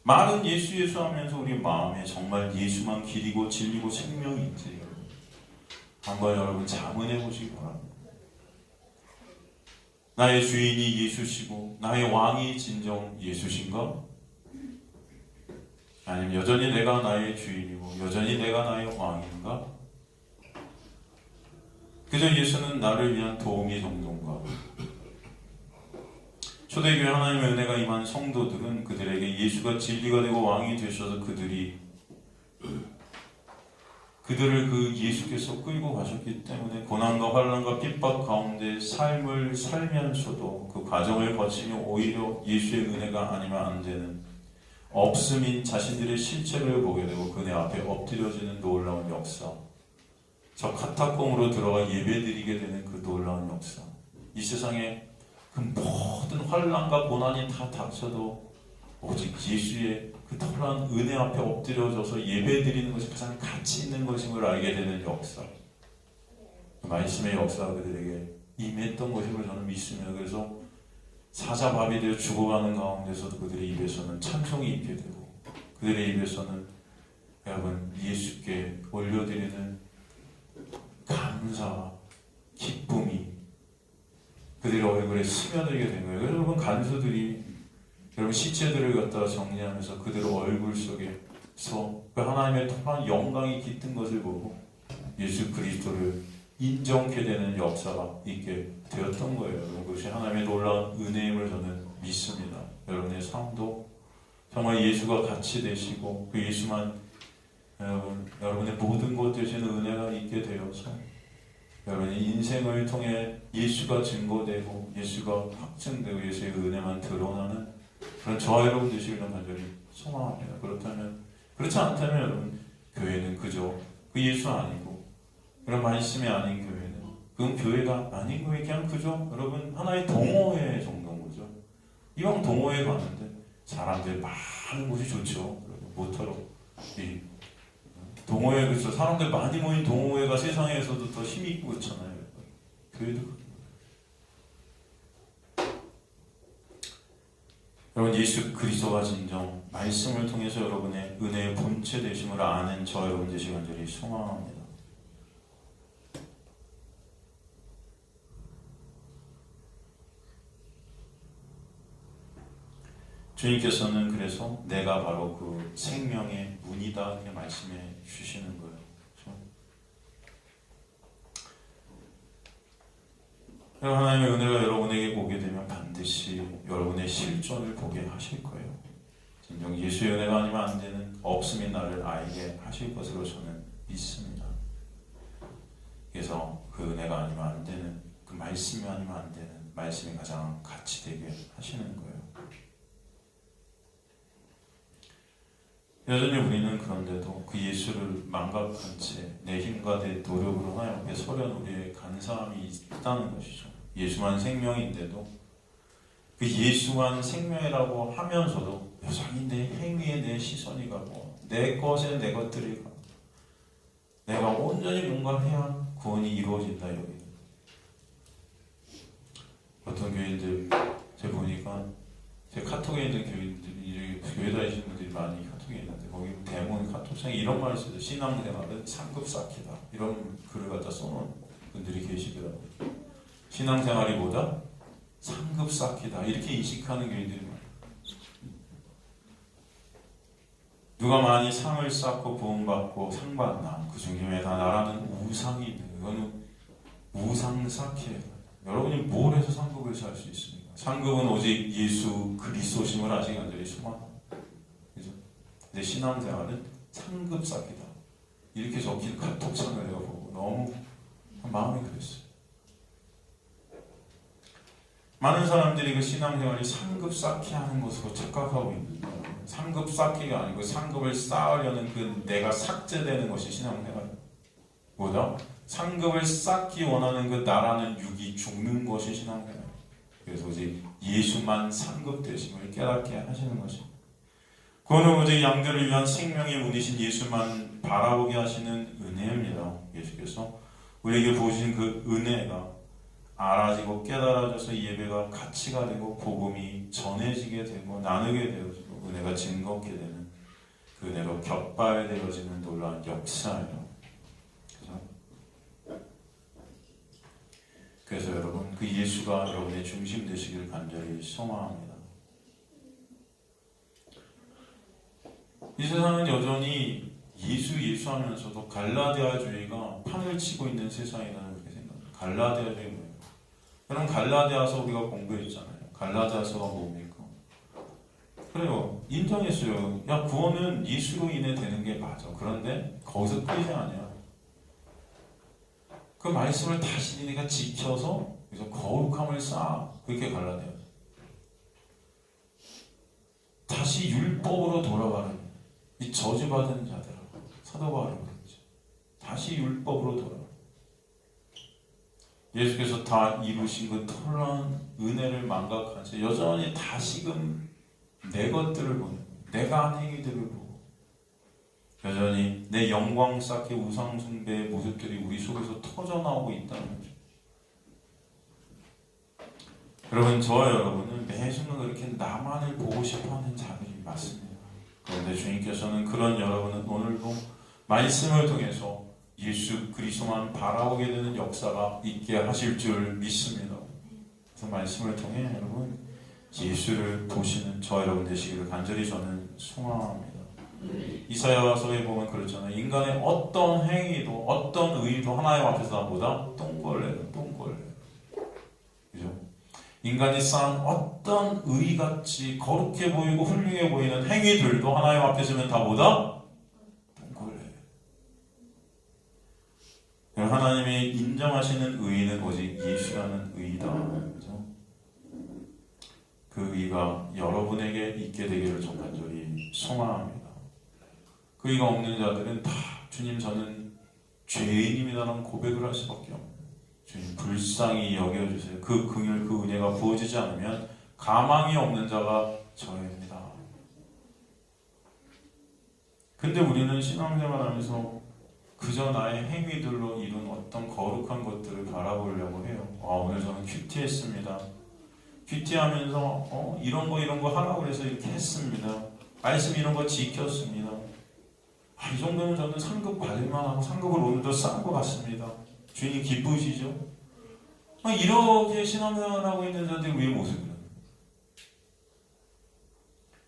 말은 예수 예수 하면서 우리 마음에 정말 예수만 길이고 진리고 생명인지 한번 여러분 자문해 보시기 바랍니다. 나의 주인이 예수시고 나의 왕이 진정 예수신가? 아니면 여전히 내가 나의 주인이고 여전히 내가 나의 왕인가? 그저 예수는 나를 위한 도움이 정도인가? 초대교회 하나님의 은혜가 임한 성도들은 그들에게 예수가 진리가 되고 왕이 되셔서 그들을 그 예수께서 끌고 가셨기 때문에 고난과 환난과 핍박 가운데 삶을 살면서도 그 과정을 거치며 오히려 예수의 은혜가 아니면 안 되는 없음인 자신들의 실체를 보게 되고 그네 앞에 엎드려지는 놀라운 역사, 저 카타콤으로 들어가 예배드리게 되는 그 놀라운 역사, 이 세상에 그 모든 환난과 고난이 다 닥쳐도 오직 예수의 그 털한 은혜 앞에 엎드려져서 예배드리는 것이 가장 가치 있는 것임을 알게 되는 역사, 그 말씀의 역사가 그들에게 임했던 것임을 저는 믿습니다. 그래서 사자밥이 되어 죽어가는 가운데서도 그들의 입에서는 찬송이 있게 되고 그들의 입에서는 여러분 예수께 올려드리는 감사와 기쁨이 그들의 얼굴에 스며들게 된 거예요. 여러분 간수들이 여러분 시체들을 갖다가 정리하면서 그들의 얼굴 속에서 그 하나님의 통한 영광이 깃든 것을 보고 예수 그리스도를 인정케 되는 역사가 있게 되었던 거예요. 그것이 하나님의 놀라운 은혜임을 저는 믿습니다. 여러분의 삶도 정말 예수가 같이 되시고 그 예수만 여러분의 모든 것 되시는 은혜가 있게 되어서 여러분의 인생을 통해 예수가 증거되고 예수가 확증되고 예수의 은혜만 드러나는 그런 저와 여러분 되시기를 간절히 소망합니다. 그렇지 않다면 여러분 교회는 그저 그 예수 아니고 그런 말씀이 아닌 교회는 그건 교회가 아닌 교회 그냥 그저 여러분 하나의 동호회 정도인 거죠. 이왕 동호회 가는데 사람들 많은 곳이 좋죠. 모터로 이 동호회 그렇죠. 사람들 많이 모인 동호회가 세상에서도 더 힘이 있고 그렇잖아요. 교회도 여러분 예수 그리스도가 진정 말씀을 통해서 여러분의 은혜의 본체 되심을 아는 저 여러분 되시기 간절히 소망합니다. 주님께서는 그래서 내가 바로 그 생명의 문이다 이렇게 말씀해 주시는 거예요. 그렇죠? 하나님의 은혜가 여러분에게 오게 되면 반드시 여러분의 실존을 보게 하실 거예요. 진정 예수의 은혜가 아니면 안 되는 없음인 나를 알게 하실 것으로 저는 믿습니다. 그래서 그 은혜가 아니면 안 되는 그 말씀이 아니면 안 되는 말씀이 가장 가치 되게 하시는 거예요. 여전히 우리는 그런데도 그 예수를 망각한 채 내 힘과 내 노력으로 하나님 앞에 서려는 우리의 간사함이 있다는 것이죠. 예수만 생명인데도 그 예수만 생명이라고 하면서도 여전히 내 행위에 내 시선이 가고 내 것에 내 것들이 가고 내가 온전히 뭔가를 해야 구원이 이루어진다 여기는. 어떤 교인들 제가 보니까 제 카톡에 있는 교인들이 교회 다니시는 분들이 많이 카톡에 있는데 거기 대문 카톡창에 이런 말을 써요. 신앙생활은 상급 쌓기다 이런 글을 갖다 써놓은 분들이 계시더라고요. 신앙생활이 뭐다? 상급 쌓기다 이렇게 인식하는 교인들이 많아요. 누가 많이 상을 쌓고 부흥받고 상 받나 그 중에 다 나라는 우상이 있는 이거는 우상 쌓기예요. 여러분이 뭘 해서 상급을 살 수 있습니까? 상급은 오직 예수 그리스도심을 아시기 간절히 소망합니다. 그죠? 내 신앙생활은 상급 쌓기다 이렇게 적힌 카톡창을 내가 보고 너무 마음이 그랬어요. 많은 사람들이 그 신앙생활이 상급 쌓기 하는 것으로 착각하고 있는 거예요. 상급 쌓기가 아니고 상급을 쌓으려는 그 내가 삭제되는 것이 신앙생활. 뭐다? 상급을 쌓기 원하는 그 나라는 육이 죽는 것이 신앙생활. 그래서 오직 예수만 상급 되심을 깨닫게 하시는 것입니다. 그거는 오직 양들을 위한 생명의 문이신 예수만 바라보게 하시는 은혜입니다. 예수께서 우리에게 보신 그 은혜가 알아지고 깨달아져서 이 예배가 가치가 되고 복음이 전해지게 되고 나누게 되어지고 은혜가 증거하게 되는 그 은혜로 격발되어지는 놀라운 역사예요. 그래서 여러분 그 예수가 여러분의 중심 되시기를 간절히 소망합니다. 이 세상은 여전히 예수 하면서도 갈라디아주의가 판을 치고 있는 세상이라는 그렇게 생각합니다. 갈라디아주의 뭐예요? 여러분 갈라디아서 우리가 공부했잖아요. 갈라디아서가 뭡니까? 그래요. 인정했어요. 야 구원은 예수로 인해 되는 게 맞아. 그런데 거기서 끝이 아니야. 그 말씀을 다시 네가 지켜서 그래서 거룩함을 쌓아. 그렇게 갈라디아. 다시 율법으로 돌아가는 이 저주받은 자들하고 사도 바울이 그랬죠. 다시 율법으로 돌아가. 예수께서 다 이루신 그 놀라운 은혜를 망각한 채 여전히 다시금 내 것들을 보는, 내가 한 행위들을 보고 여전히 내 영광 쌓기 우상 숭배의 모습들이 우리 속에서 터져나오고 있다는 거죠. 여러분 저와 여러분은 매 순간 그렇게 나만을 보고 싶어하는 자들이 맞습니다. 그런데 주님께서는 그런 여러분은 오늘도 말씀을 통해서 예수 그리스도만 바라보게 되는 역사가 있게 하실 줄 믿습니다. 그래서 말씀을 통해 여러분 예수를 보시는 저 여러분 되시기를 간절히 저는 소망합니다. 이사야서에 보면 그렇잖아요. 인간의 어떤 행위도 어떤 의도 하나님 앞에서 나보다 똥걸레예요. 똥걸레. 그죠? 인간이 쌓은 어떤 의같이 거룩해 보이고 훌륭해 보이는 행위들도 하나님 앞에 서면 다 뭐다? 똥걸레예요. 하나님이 인정하시는 의는 오직 예수라는 의다. 그죠? 그 의가 여러분에게 있게 되기를 좀 간절히 소망합니다. 그 의가 없는 자들은 다 주님 저는 죄인입니다라는 고백을 할 수밖에 없어요. 주님 불쌍히 여겨주세요. 그 긍휼 그 은혜가 부어지지 않으면 가망이 없는 자가 저입니다. 근데 우리는 신앙생활하면서 그저 나의 행위들로 이룬 어떤 거룩한 것들을 바라보려고 해요. 오늘 저는 큐티했습니다. 큐티하면서 이런 거 하라고 해서 이렇게 했습니다. 말씀 이런 거 지켰습니다. 이 정도면 저는 상급 받을만 하고 상급을 오늘도 쌓은 것 같습니다. 주님 기쁘시죠? 이렇게 신앙생활을 하고 있는 자들이 왜 모습이에요?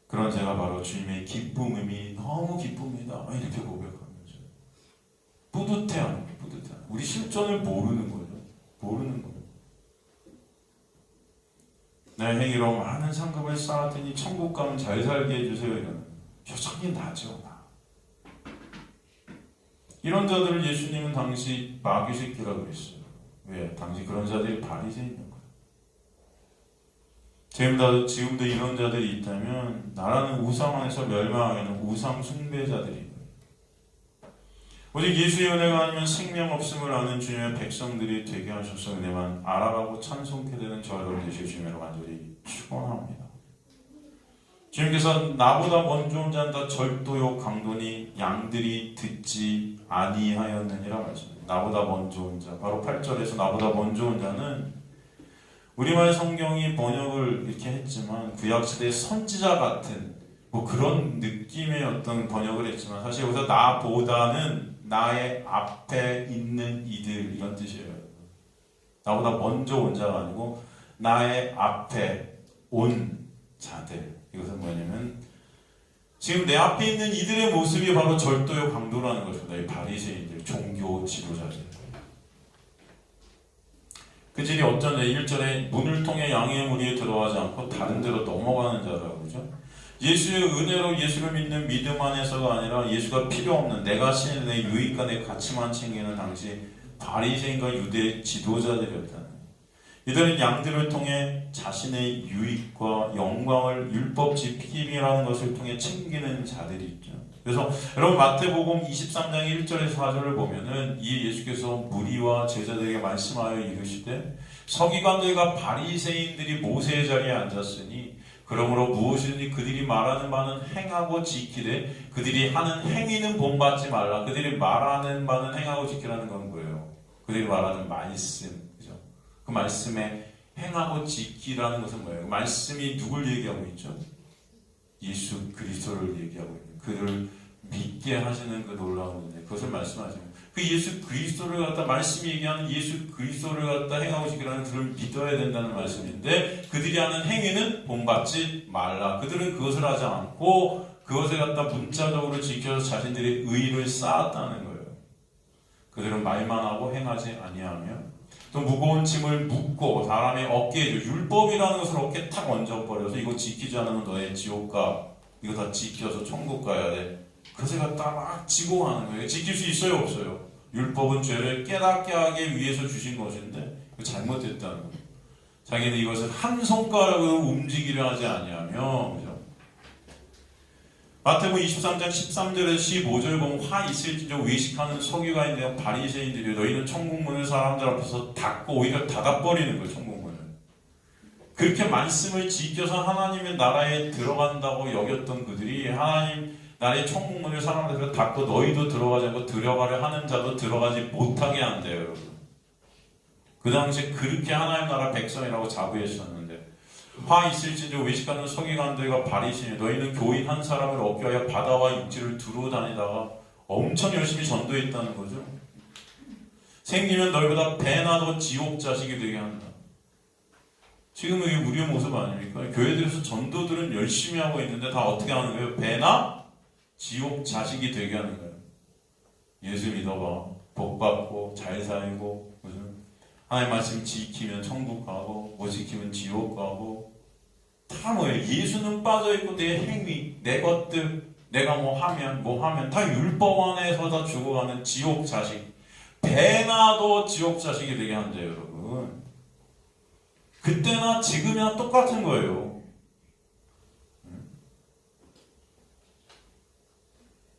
그런 제가 바로 주님의 기쁨이 너무 기쁩니다. 이렇게 고백하는 거죠. 뿌듯해하는 거예요. 뿌듯해하는. 우리 실존을 모르는 거죠. 모르는 거예요. 내 행위로 많은 상급을 쌓았더니 천국 가면 잘 살게 해주세요. 이러는 여전히 나죠. 이런 자들을 예수님은 당시 마귀 새끼라고 그랬어요. 왜? 당시 그런 자들이 바리새인인 거예요. 지금도 이런 자들이 있다면 나라는 우상 안에서 멸망하는 우상 숭배자들이에요. 오직 예수의 은혜가 아니면 생명 없음을 아는 주님의 백성들이 되게 하셔서 은혜만 알아가고 찬송케 되는 저 여러분 되실 주님으로 간절히 축원합니다. 주님께서 나보다 먼저 온 자는 다 절도요 강도니 양들이 듣지 아니하였느니라 말씀합니다. 나보다 먼저 온 자, 바로 8절에서 나보다 먼저 온 자는 우리말 성경이 번역을 이렇게 했지만 구약시대의 선지자 같은 그런 느낌의 어떤 번역을 했지만 사실 여기서 나보다는 나의 앞에 있는 이들 이런 뜻이에요. 나보다 먼저 온 자가 아니고 나의 앞에 온 자들. 이것은 뭐냐면 지금 내 앞에 있는 이들의 모습이 바로 절도요 강도라는 것입니다. 이 바리새인들, 종교 지도자들. 그들이 어쩐지 1절에 문을 통해 양의 무리에 들어가지 않고 다른 데로 넘어가는 자라고 그러죠. 예수의 은혜로 예수를 믿는 믿음 안에서가 아니라 예수가 필요 없는 내가 신의 내 유익과 내 가치만 챙기는 당시 바리새인과 유대 지도자들이었다는. 이들은 양들을 통해 자신의 유익과 영광을 율법 지킴이라는 것을 통해 챙기는 자들이 있죠. 그래서 여러분 마태복음 23장 1절에서 4절을 보면은 이 예수께서 무리와 제자들에게 말씀하여 이르시되 서기관들과 바리새인들이 모세의 자리에 앉았으니 그러므로 무엇이든지 그들이 말하는 바는 행하고 지키되 그들이 하는 행위는 본받지 말라. 그들이 말하는 바는 행하고 지키라는 건 뭐예요? 그들이 말하는 말씀, 그죠? 그 말씀에 행하고 지키라는 것은 뭐예요? 그 말씀이 누굴 얘기하고 있죠? 예수 그리스도를 얘기하고 있는, 그를 믿게 하시는 그 놀라운 은혜, 그것을 말씀하시는, 그 예수 그리스도를 갖다, 말씀이 얘기하는 예수 그리스도를 갖다 행하고 지키라는, 그를 믿어야 된다는 말씀인데, 그들이 하는 행위는 본받지 말라. 그들은 그것을 하지 않고 그것을 갖다 문자적으로 지켜서 자신들의 의의를 쌓았다는 거예요. 그들은 말만 하고 행하지 아니하며 또 무거운 짐을 묻고 사람의 어깨에, 율법이라는 것을 어깨에 탁 얹어버려서 이거 지키지 않으면 너의 지옥 가, 이거 다 지켜서 천국 가야 돼, 그것을 갖다 막 지고 가는 거예요. 지킬 수 있어요 없어요? 율법은 죄를 깨닫게 하기 위해서 주신 것인데 잘못됐다는 거예요. 자기는 이것을 한 손가락으로 움직이려 하지 아니하며, 그죠? 마태복음 23장 13절에서 15절 보면 화 있을지저 외식하는 서기관이나 바리새인들이 너희는 천국문을 사람들 앞에서 닫고 오히려 닫아버리는 거예요. 천국문을. 그렇게 말씀을 지켜서 하나님의 나라에 들어간다고 여겼던 그들이 하나님 나라의 천국문을 사람들 앞에서 닫고 너희도 들어가지 않고 들어가려 하는 자도 들어가지 못하게 한대요. 여러분. 그 당시에 그렇게 하나님 나라 백성이라고 자부했었는데, 화 있을지저 외식하는 서기관들과 바리새인 너희는 교인 한 사람을 얻기 위하여 바다와 육지를 두루 다니다가 엄청 열심히 전도했다는 거죠. 생기면 너희보다 배나 더 지옥 자식이 되게 한다. 지금 이게 우리의 모습 아닙니까? 교회들에서 전도들은 열심히 하고 있는데 다 어떻게 하는 거예요? 배나 지옥 자식이 되게 하는 거예요. 예수 믿어봐, 복 받고 잘 살고, 하나님 말씀 지키면 천국 가고, 못 지키면 지옥 가고, 다 뭐예요? 예수는 빠져있고 내 행위, 내 것들, 내가 뭐 하면 다 율법 안에서 다 죽어가는 지옥 자식, 배나 더 지옥 자식이 되게 한대요. 여러분, 그때나 지금이나 똑같은 거예요.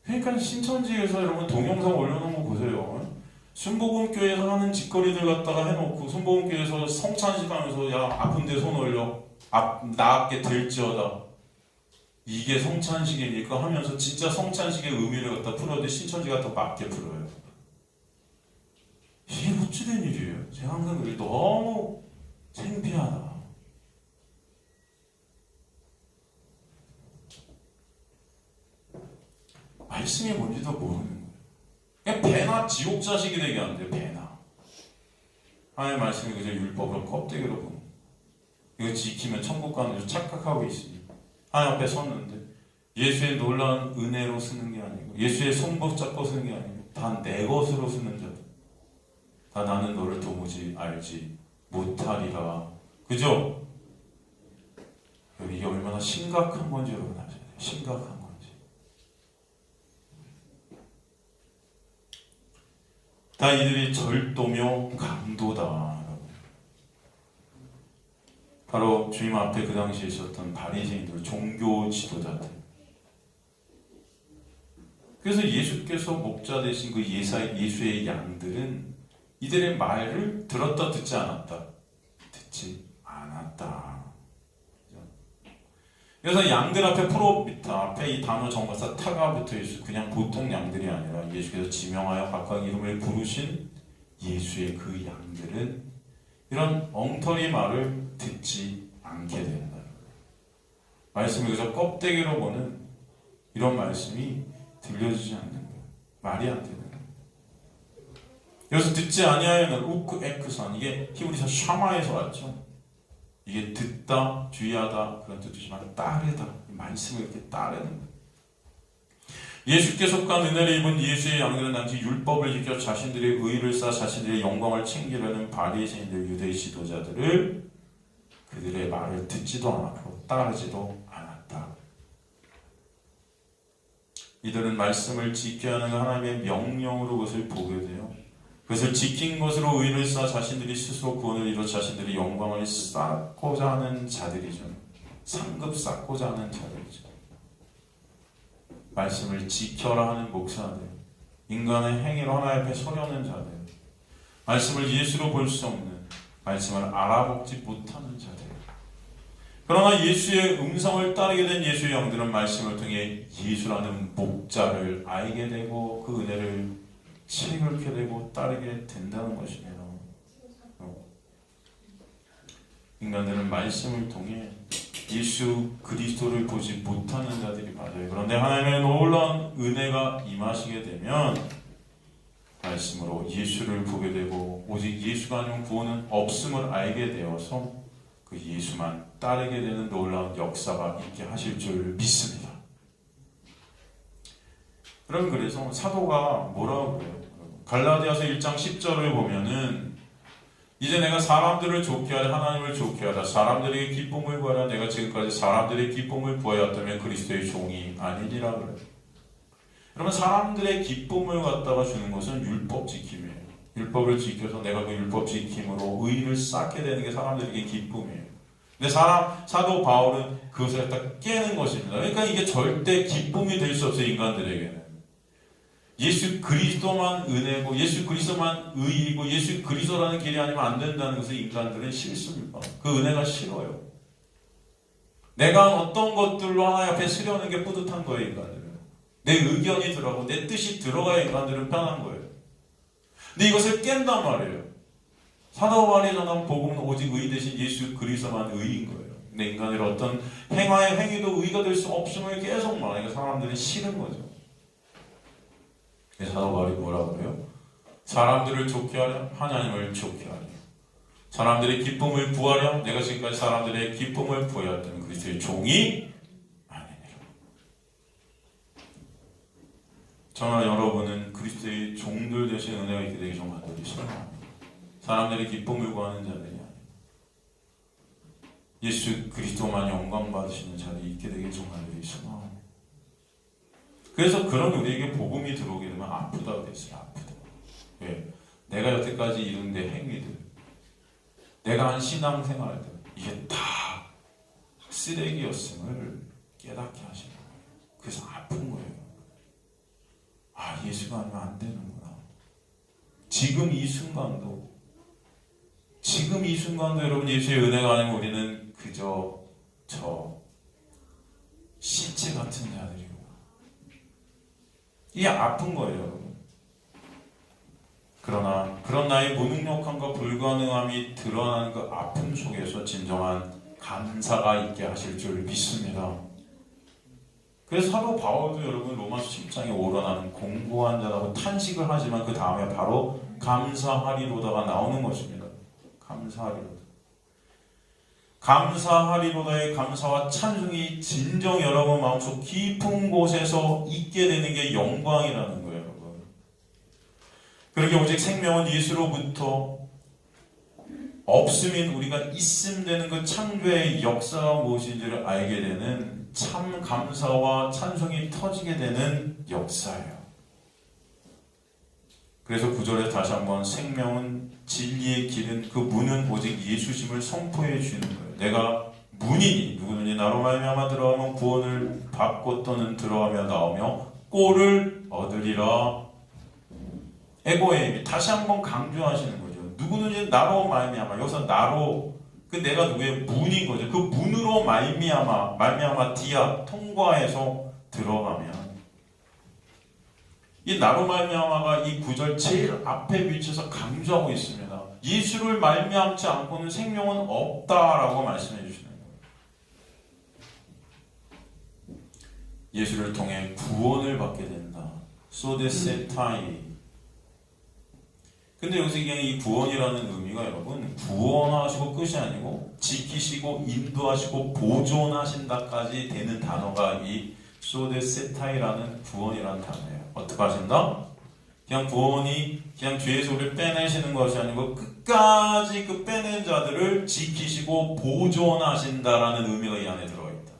그러니까 신천지에서 여러분 동영상 올려놓은 거 보세요. 순복음교회에서 하는 짓거리들 갖다가 해놓고, 순복음교회에서 성찬식 하면서 야 아픈데 손 올려, 낫게 될지어다, 이게 성찬식이니까 하면서 진짜 성찬식의 의미를 갖다 풀어도 신천지가 더 맞게 풀어요. 이게 어찌된 일이에요? 제가 항상 그게 너무 창피하다. 말씀이 뭔지도 모르는 거예요. 그냥 배나 지옥 자식이 되게 하는데요. 배나. 하나님의 말씀이 그저 율법으로 껍데기로 보는, 이거 지키면 천국 가는 줄 착각하고 있으니 하나님 앞에 섰는데 예수의 놀라운 은혜로 쓰는 게 아니고, 예수의 손목 잡고 쓰는 게 아니고 다 내 것으로 쓰는 자들, 다 나는 너를 도무지 알지 못하리라. 그죠? 이게 얼마나 심각한 건지 여러분 아셔야 돼요. 심각한 건지. 다 이들이 절도며 강도다. 바로 주님 앞에 그 당시에 있었던 바리새인들, 종교 지도자들. 그래서 예수께서 목자 되신 그 예수의 양들은 이들의 말을 들었다 듣지 않았다. 듣지 않았다. 그래서 양들 앞에 프로비타 앞에 이 단어 정박사 타가 붙어있어. 그냥 보통 양들이 아니라 예수께서 지명하여 각각 이름을 부르신 예수의 그 양들은 이런 엉터리 말을 듣지 않게 된다. 말씀을 그저 껍데기로 보는 이런 말씀이 들려주지 않는 거예요. 말이 안 되는 거예요. 여기서 듣지 아니하여는 우크 에크산, 이게 히브리서 샤마에서 왔죠. 이게 듣다, 주의하다 그런 뜻이지만 따르다, 말씀을 이렇게 따르는 거예요. 예수께 속한 은혜를 입은 예수의 양들은 당시 율법을 지켜 자신들의 의를 쌓아 자신들의 영광을 챙기려는 바리새인들, 유대 지도자들을 그들의 말을 듣지도 않았고 따르지도 않았다. 이들은 말씀을 지켜야 하는 하나님의 명령으로 그것을 보게 돼요. 그것을 지킨 것으로 의를 쌓아 자신들이 스스로 구원을 이루어 자신들이 영광을 쌓고자 하는 자들이죠. 상급 쌓고자 하는 자들이죠. 말씀을 지켜라 하는 목사들, 인간의 행위로 하나님 앞에 서려는 자들, 말씀을 예수로 볼 수 없는, 말씀을 알아보지 못하는 자들. 그러나 예수의 음성을 따르게 된 예수의 영들은 말씀을 통해 예수라는 목자를 알게 되고 그 은혜를 채굴게 되고 따르게 된다는 것이네요. 인간들은 말씀을 통해 예수 그리스도를 보지 못하는 자들이 맞아요. 그런데 하나님의 놀라운 은혜가 임하시게 되면 말씀으로 예수를 보게 되고 오직 예수가 아니면 구원은 없음을 알게 되어서 그 예수만 따르게 되는 놀라운 역사가 있게 하실 줄 믿습니다. 여러분, 그래서 사도가 뭐라고 그래요? 갈라디아서 1장 10절을 보면은 이제 내가 사람들을 좋게 하자, 하나님을 좋게 하자, 사람들에게 기쁨을 구하라. 내가 지금까지 사람들의 기쁨을 구하였다면 그리스도의 종이 아니니라 그래요. 여러분, 사람들의 기쁨을 갖다가 주는 것은 율법 지킴이에요. 율법을 지켜서 내가 그 율법 지킴으로 의를 쌓게 되는 게 사람들에게 기쁨이에요. 근데 사도 바울은 그것을 갖다 깨는 것입니다. 그러니까 이게 절대 기쁨이 될 수 없어요, 인간들에게는. 예수 그리스도만 은혜고 예수 그리스도만 의이고 예수 그리스도라는 길이 아니면 안 된다는 것을 인간들은 싫습니다. 그 은혜가 싫어요. 내가 어떤 것들로 하나님 앞에 서려는 게 뿌듯한 거예요, 인간들은. 내 의견이 들어가고 내 뜻이 들어가야 인간들은 편한 거예요. 근데 이것을 깬단 말이에요. 사도 바울이 전한 복음은 오직 의 대신 예수 그리스도만 의인 거예요. 근데 인간의 어떤 행화의 행위도 의가 될 수 없음을 계속 말하니까 사람들은 싫은 거죠. 사도 바울이 뭐라고 그래요? 사람들을 좋게 하려 하나님을 좋게 하려, 사람들의 기쁨을 구하려 내가 지금까지 사람들의 기쁨을 구하였던 그리스도의 종이 아니니라. 저나 여러분은 그리스도의 종들 되신 은혜가 있게 되기 좀 간절히 소원합니다. 사람들의 기쁨을 구하는 자들이 아니라 예수 그리스도만 영광 받으시는 자들이 있게 되기 좀 간절히 소원합니다. 그래서 그런 우리에게 복음이 들어오게 되면 아프다고 됐어요. 아프다. 왜? 내가 여태까지 이룬 내 행위들, 내가 한 신앙생활들, 이게 다 쓰레기였음을 깨닫게 하시는 거예요. 그래서 아픈 거예요. 아, 예수가 아니면 안 되는구나. 지금 이 순간도 여러분 예수의 은혜가 아니면 우리는 그저 시체 같은 자들이고, 이게 아픈 거예요, 여러분. 그러나 그런 나의 무능력함과 불가능함이 드러나는 그 아픔 속에서 진정한 감사가 있게 하실 줄 믿습니다. 그래서 사도 바울도 여러분 로마서 10장에 오러나는 공고한 자라고 탄식을 하지만 그 다음에 바로 감사하리로다가 나오는 것입니다. 감사하리로다. 감사하리로다의 감사와 찬송이 진정 여러분 마음속 깊은 곳에서 있게 되는 게 영광이라는 거예요, 여러분. 그렇게 오직 생명은 예수로부터 없음인 우리가 있음 되는 그 창조의 역사가 무엇인지를 알게 되는 참 감사와 찬송이 터지게 되는 역사예요. 그래서 9절에 다시 한번 생명은 진리의 길은 그 문은 오직 예수심을 선포해 주는 거예요. 내가 문이니 누구든지 나로 말미암아 들어가면 구원을 받고 또는 들어가며 나오며 꼴을 얻으리라. 에고에임이 다시 한번 강조하시는 거죠. 누구든지 나로 말미암아, 여기서 나로, 그 내가 누구의 문인 거죠. 그 문으로 말미암아 디아 통과해서 들어가면, 이 나로 말미암아가 이 9절 제일 앞에 위치해서 강조하고 있습니다. 예수를 말미암지 않고는 생명은 없다라고 말씀해 주시는 거예요. 예수를 통해 구원을 받게 된다. 소데세타이. 근데 여기서 그냥 이 구원이라는 의미가 여러분 구원하시고 끝이 아니고 지키시고 인도하시고 보존하신다까지 되는 단어가 이 소데세타이라는 구원이라는 단어예요. 어떻게 하신다? 그냥 구원이 그냥 죄에서 우리를 빼내시는 것이 아니고 끝까지 그 빼낸 자들을 지키시고 보존하신다라는 의미가 이 안에 들어가 있다.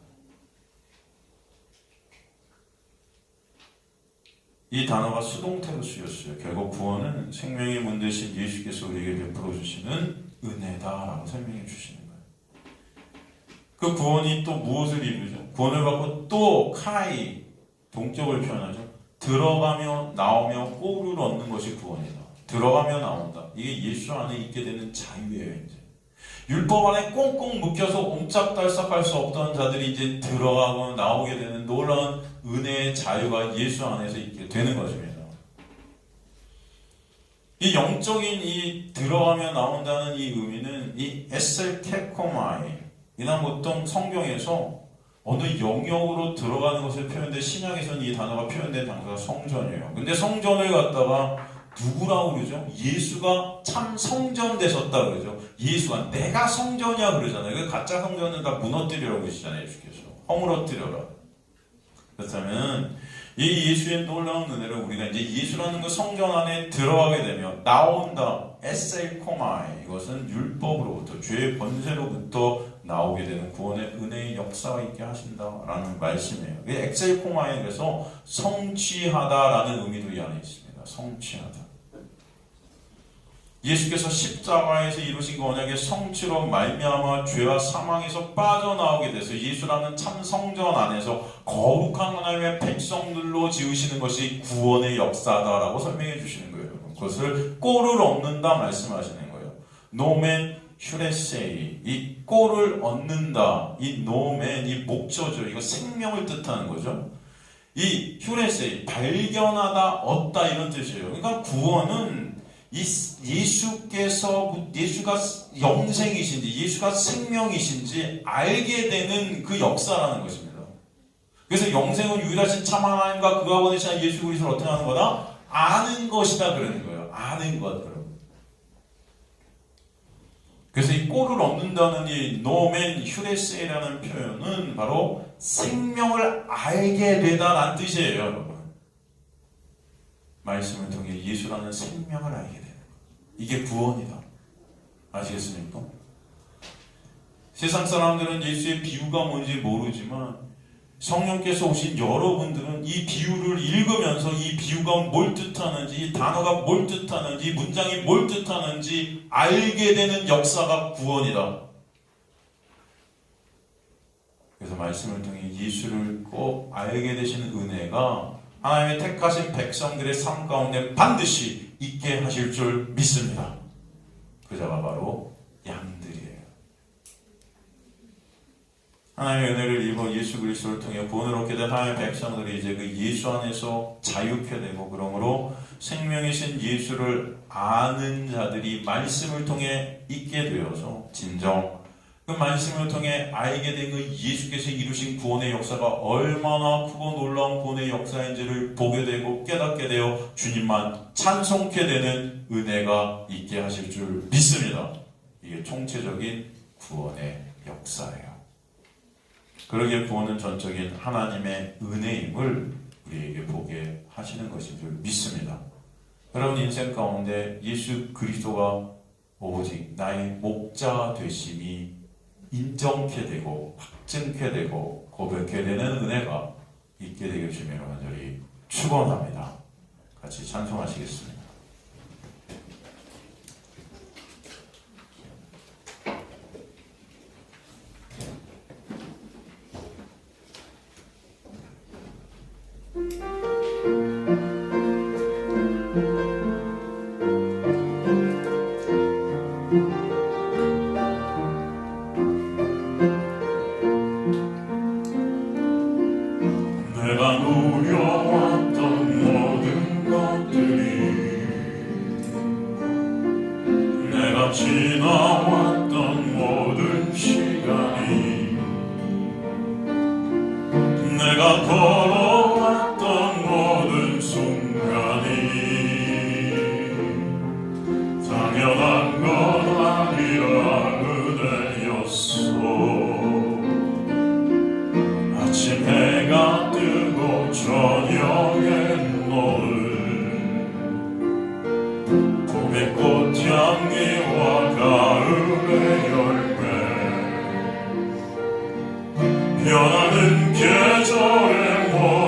이 단어가 수동태로 쓰였어요. 결국 구원은 생명의 문 되신 예수께서 우리에게 베풀어 주시는 은혜다라고 설명해 주시는 거예요. 그 구원이 또 무엇을 이루죠? 구원을 받고 또 카이, 동적을 표현하죠. 들어가며 나오며 꼴을 얻는 것이 구원이다. 들어가며 나온다. 이게 예수 안에 있게 되는 자유예요. 이제 율법 안에 꽁꽁 묶여서 옴짝달싹할 수 없던 자들이 이제 들어가고 나오게 되는 놀라운 은혜의 자유가 예수 안에서 있게 되는 것입니다. 이 영적인 이 들어가며 나온다는 이 의미는 이 에셀케코마이, 이난 보통 성경에서 어느 영역으로 들어가는 것을 표현된, 신약에서는 이 단어가 표현된 장소가 성전이에요. 근데 성전을 갖다가 누구라고 그러죠? 예수가 참 성전 되셨다 그러죠. 예수가 내가 성전이야 그러잖아요. 그 가짜 성전은 다 무너뜨리라고 그러시잖아요. 예수께서 허물어뜨려라. 그렇다면 이 예수의 놀라운 은혜를 우리가 이제 예수라는 그 성전 안에 들어가게 되면 나온다. 에세이코마이, 이것은 율법으로부터, 죄의 권세로부터 나오게 되는 구원의 은혜의 역사가 있게 하신다라는 말씀이에요. 엑셀코마에 그래서 성취하다라는 의미도 이 안에 있습니다. 성취하다. 예수께서 십자가에서 이루신 그 언약의 성취로 말미암아 죄와 사망에서 빠져나오게 돼서 예수라는 참 성전 안에서 거룩한 하나님의 백성들로 지으시는 것이 구원의 역사다라고 설명해 주시는 거예요. 그것을 꼴을 얻는다 말씀하시는 거예요. 노멘 휴레세이, 이 꼴을 얻는다. 이 노멘, 이 목조죠. 이거 생명을 뜻하는 거죠. 이 휴레세이, 발견하다, 얻다, 이런 뜻이에요. 그러니까 구원은 예수가 영생이신지 예수가 생명이신지 알게 되는 그 역사라는 것입니다. 그래서 영생은 유일하신 참 하나님과 그가 보내신 예수 그리스도를 어떻게 하는 거다? 아는 것이다 그러는 거예요. 아는 것. 그래서 이 꼴을 얻는다는 이 노멘 휴레세이라는 표현은 바로 생명을 알게 되다라는 뜻이에요, 여러분. 말씀을 통해 예수라는 생명을 알게 되는 것. 이게 구원이다. 아시겠습니까? 세상 사람들은 예수의 비유가 뭔지 모르지만 성령께서 오신 여러분들은 이 비유를 읽으면서 이 비유가 뭘 뜻하는지, 이 단어가 뭘 뜻하는지, 이 문장이 뭘 뜻하는지 알게 되는 역사가 구원이다. 그래서 말씀을 통해 예수를 꼭 알게 되시는 은혜가 하나님의 택하신 백성들의 삶 가운데 반드시 있게 하실 줄 믿습니다. 그 자가 바로 양들이에요. 하나님의 은혜를 입어 예수 그리스도를 통해 구원을 얻게 된 하나님의 백성들이 이제 그 예수 안에서 자유케 되고, 그러므로 생명이신 예수를 아는 자들이 말씀을 통해 있게 되어서 진정 그 말씀을 통해 알게 된 그 예수께서 이루신 구원의 역사가 얼마나 크고 놀라운 구원의 역사인지를 보게 되고 깨닫게 되어 주님만 찬송케 되는 은혜가 있게 하실 줄 믿습니다. 이게 총체적인 구원의 역사예요. 그러기에 구원은 전적인 하나님의 은혜임을 우리에게 보게 하시는 것인 줄 믿습니다. 여러분 인생 가운데 예수 그리스도가 오직 나의 목자 되심이 인정케 되고 확증케 되고 고백케 되는 은혜가 있게 되길 주님으로 간절히 축원합니다. 같이 찬송하시겠습니다. 내가 누려왔던 모든 것들이, 내가 지나왔던 모든 시간이, 내가 걸어왔던 모든 순간이 당연한 건 아니라 은혜였어. 아침 해가 뜨고 저녁에 노을, 봄의 꽃향기와 가을의 열매, 변하는 계절의 모습,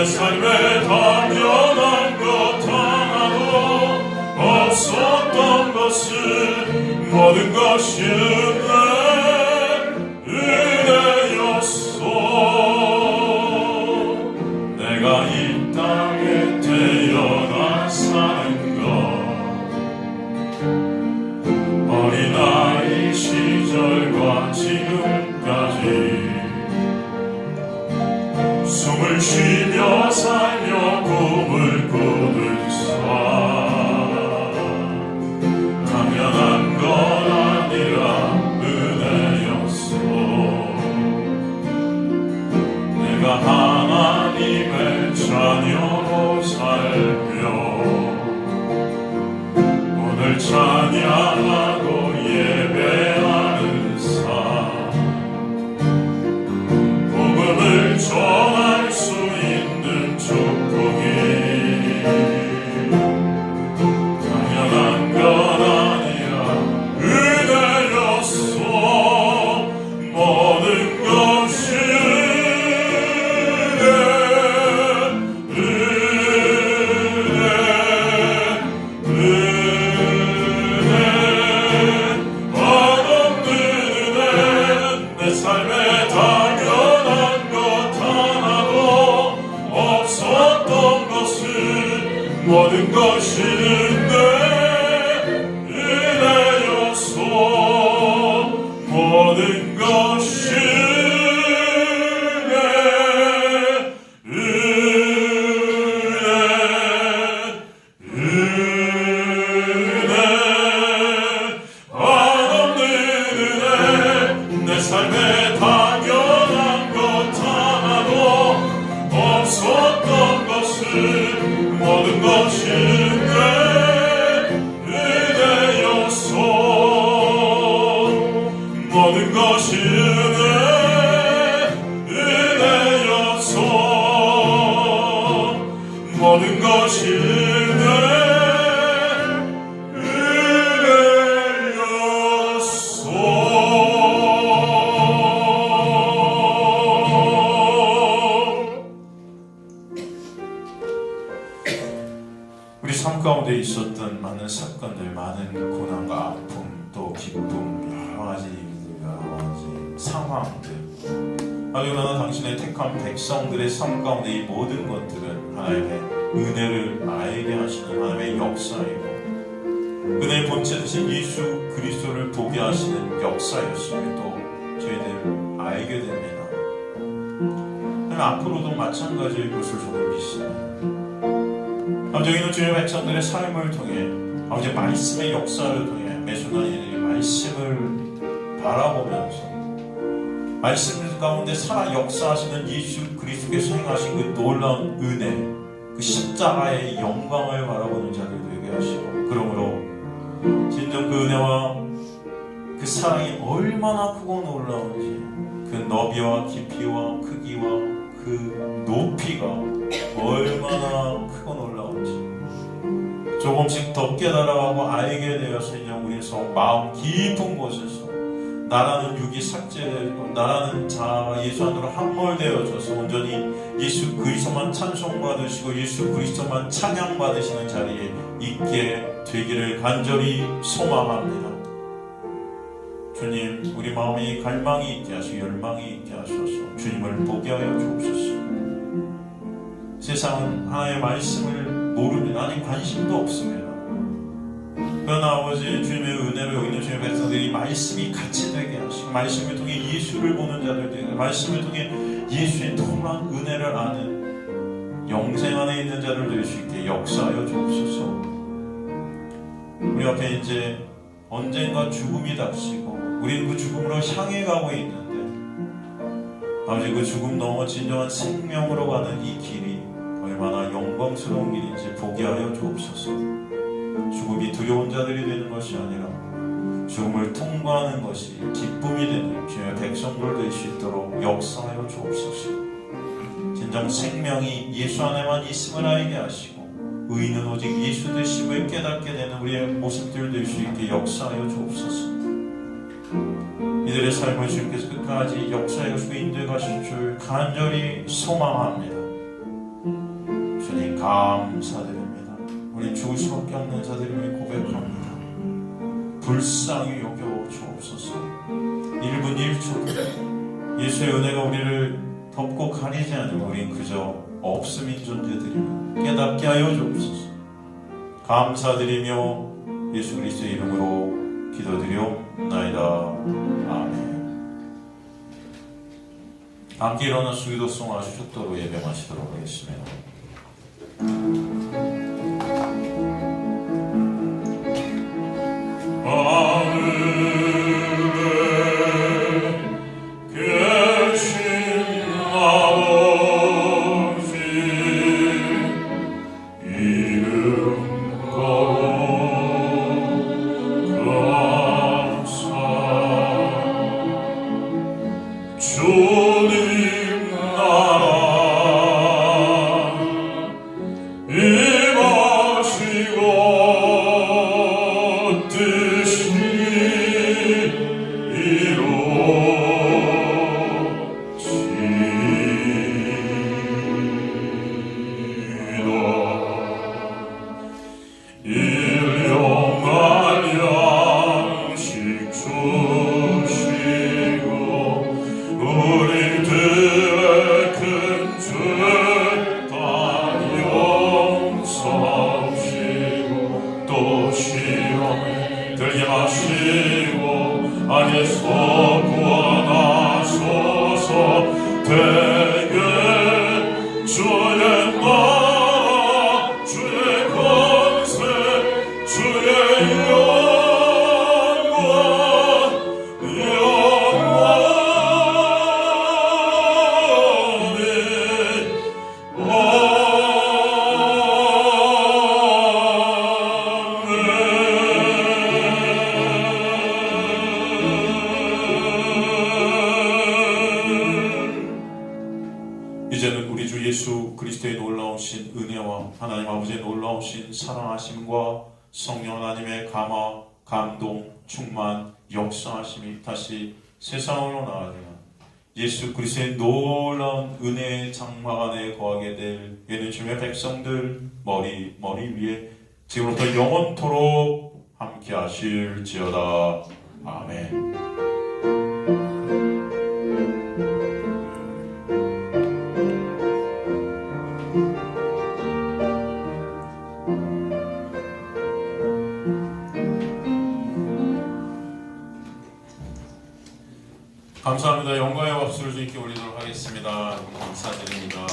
삶에 당연한 것 하나도 없었던 것은 모든 것이 은혜였소. 내가 이 땅에 태어나 사는 것, 어린아이 시절과 지금까지 숨을 쉬며 살며 꿈을 꾸는 삶, 당연한 건 아니라 은혜였소. 내가 하나님의 자녀로 살며 오늘 찬양하고 예배하는 삶, 복음을 전할 수 있는 축복이 당연한 건 아니라 은혜였소. 모든 것이 내 삶에 당연한 것 하나도 없었던 것은 모든 것이 은혜였소. 모든 것이 내 삶에 당연한 것 하나도 없었던 것은 모든 것이 은혜였소. 모든 것이 은혜였소. 모든 것이 은혜였소. 우리 삶 가운데 있었던 많은 사건들, 많은 고난과 아픔, 또 기쁨, 여러 가지 일들, 여러 가지 상황들, 하지만 당신의 택한 백성들의 삶 가운데 이 모든 것들은 하나님의 은혜를 알게 하시는 하나님의 역사이고, 은혜의 본체 되신 예수 그리스도를 보게 하시는 역사였음을 또 저희들 알게 됩니다. 하나님 앞으로도 마찬가지일 것을 저는 믿습니다. 저희는 주의 백성들의 삶을 통해 아버지 말씀의 역사를 통해 매순간 이 말씀을 바라보면서 말씀 가운데 살아 역사하시는 예수 그리스도께서 행하신 그 놀라운 은혜, 그 십자가의 영광을 바라보는 자들도 되게 하시고, 그러므로 진정 그 은혜와 그 사랑이 얼마나 크고 놀라운지, 그 너비와 깊이와 크기와 그 높이가 얼마나 크고 놀라운지 조금씩 더 깨달아가고 알게 되어서 이제 우리의 마음 깊은 곳에서 나라는 육이 삭제되고 나라는 자와 예수 안으로 함몰되어져서 온전히 예수 그리스도만 찬송받으시고 예수 그리스도만 찬양받으시는 자리에 있게 되기를 간절히 소망합니다. 주님, 우리 마음에 갈망이 있게 하시고 열망이 있게 하셔서 주님을 보게 하여 주옵소서. 세상은 하나님의 말씀을 모릅니다. 아니 관심도 없습니다. 그러나 아버지 주님의 은혜로 여기 있는 주님의 백성들이 말씀이 같이 되게 하시고 말씀을 통해 예수를 보는 자들 되게, 말씀을 통해 예수의 놀라운 은혜를 아는 영생 안에 있는 자를 될 수 있게 역사하여 주옵소서. 우리 앞에 이제 언젠가 죽음이 닥치고 우리는 그 죽음으로 향해 가고 있는데 아버지 그 죽음 넘어 진정한 생명으로 가는 이 길이 얼마나 영광스러운 길인지 보게 하여 주옵소서. 죽음이 두려운 자들이 되는 것이 아니라 죽음을 통과하는 것이 기쁨이 되는 주의 백성들 될 수 있도록 역사하여 주옵소서. 진정 생명이 예수 안에만 있음을 알게 하시고 의인은 오직 예수 되심을 깨닫게 되는 우리의 모습들 될 수 있게 역사하여 주옵소서. 이들의 삶을 주님께서 끝까지 역사해 가시고 인도해 가실 줄 간절히 소망합니다. 감사드립니다. 우리 죽을 수밖에 없는 자들임을 고백합니다. 불쌍히 여겨 주옵소서. 1분 1초 예수의 은혜가 우리를 덮고 가리지 않으면 우린 그저 없음인 존재들임을 깨닫게 하여 주옵소서. 감사드리며 예수 그리스도의 이름으로 기도드리옵나이다. 아멘. 함께 일어나서 기도송 아주 축도로 예배 마치도록 하겠습니다. 주님 나라 임하시고 뜻이 이루어지이다. 일용할 양식 주시고 우리들의 큰 죄 다 용서하시고 또 시험에 들게 하시고 악에서 구원하소서. 되게 주의 나라 주의 권세 주의 영광 이제는 우리 주 예수 그리스도의 놀라우신 은혜와 하나님 아버지의 놀라우신 사랑하심과 성령 하나님의 감화, 감동, 충만, 역사하심이 다시 세상으로 나아지는 예수 그리스도의 놀라운 은혜의 장막 안에 거하게 될 예는 주의 백성들 머리 위에 지금부터 영원토록 함께 하실지어다. 아멘. 감사합니다. 영광의 박수를 주님께 올리도록 하겠습니다. 감사드립니다.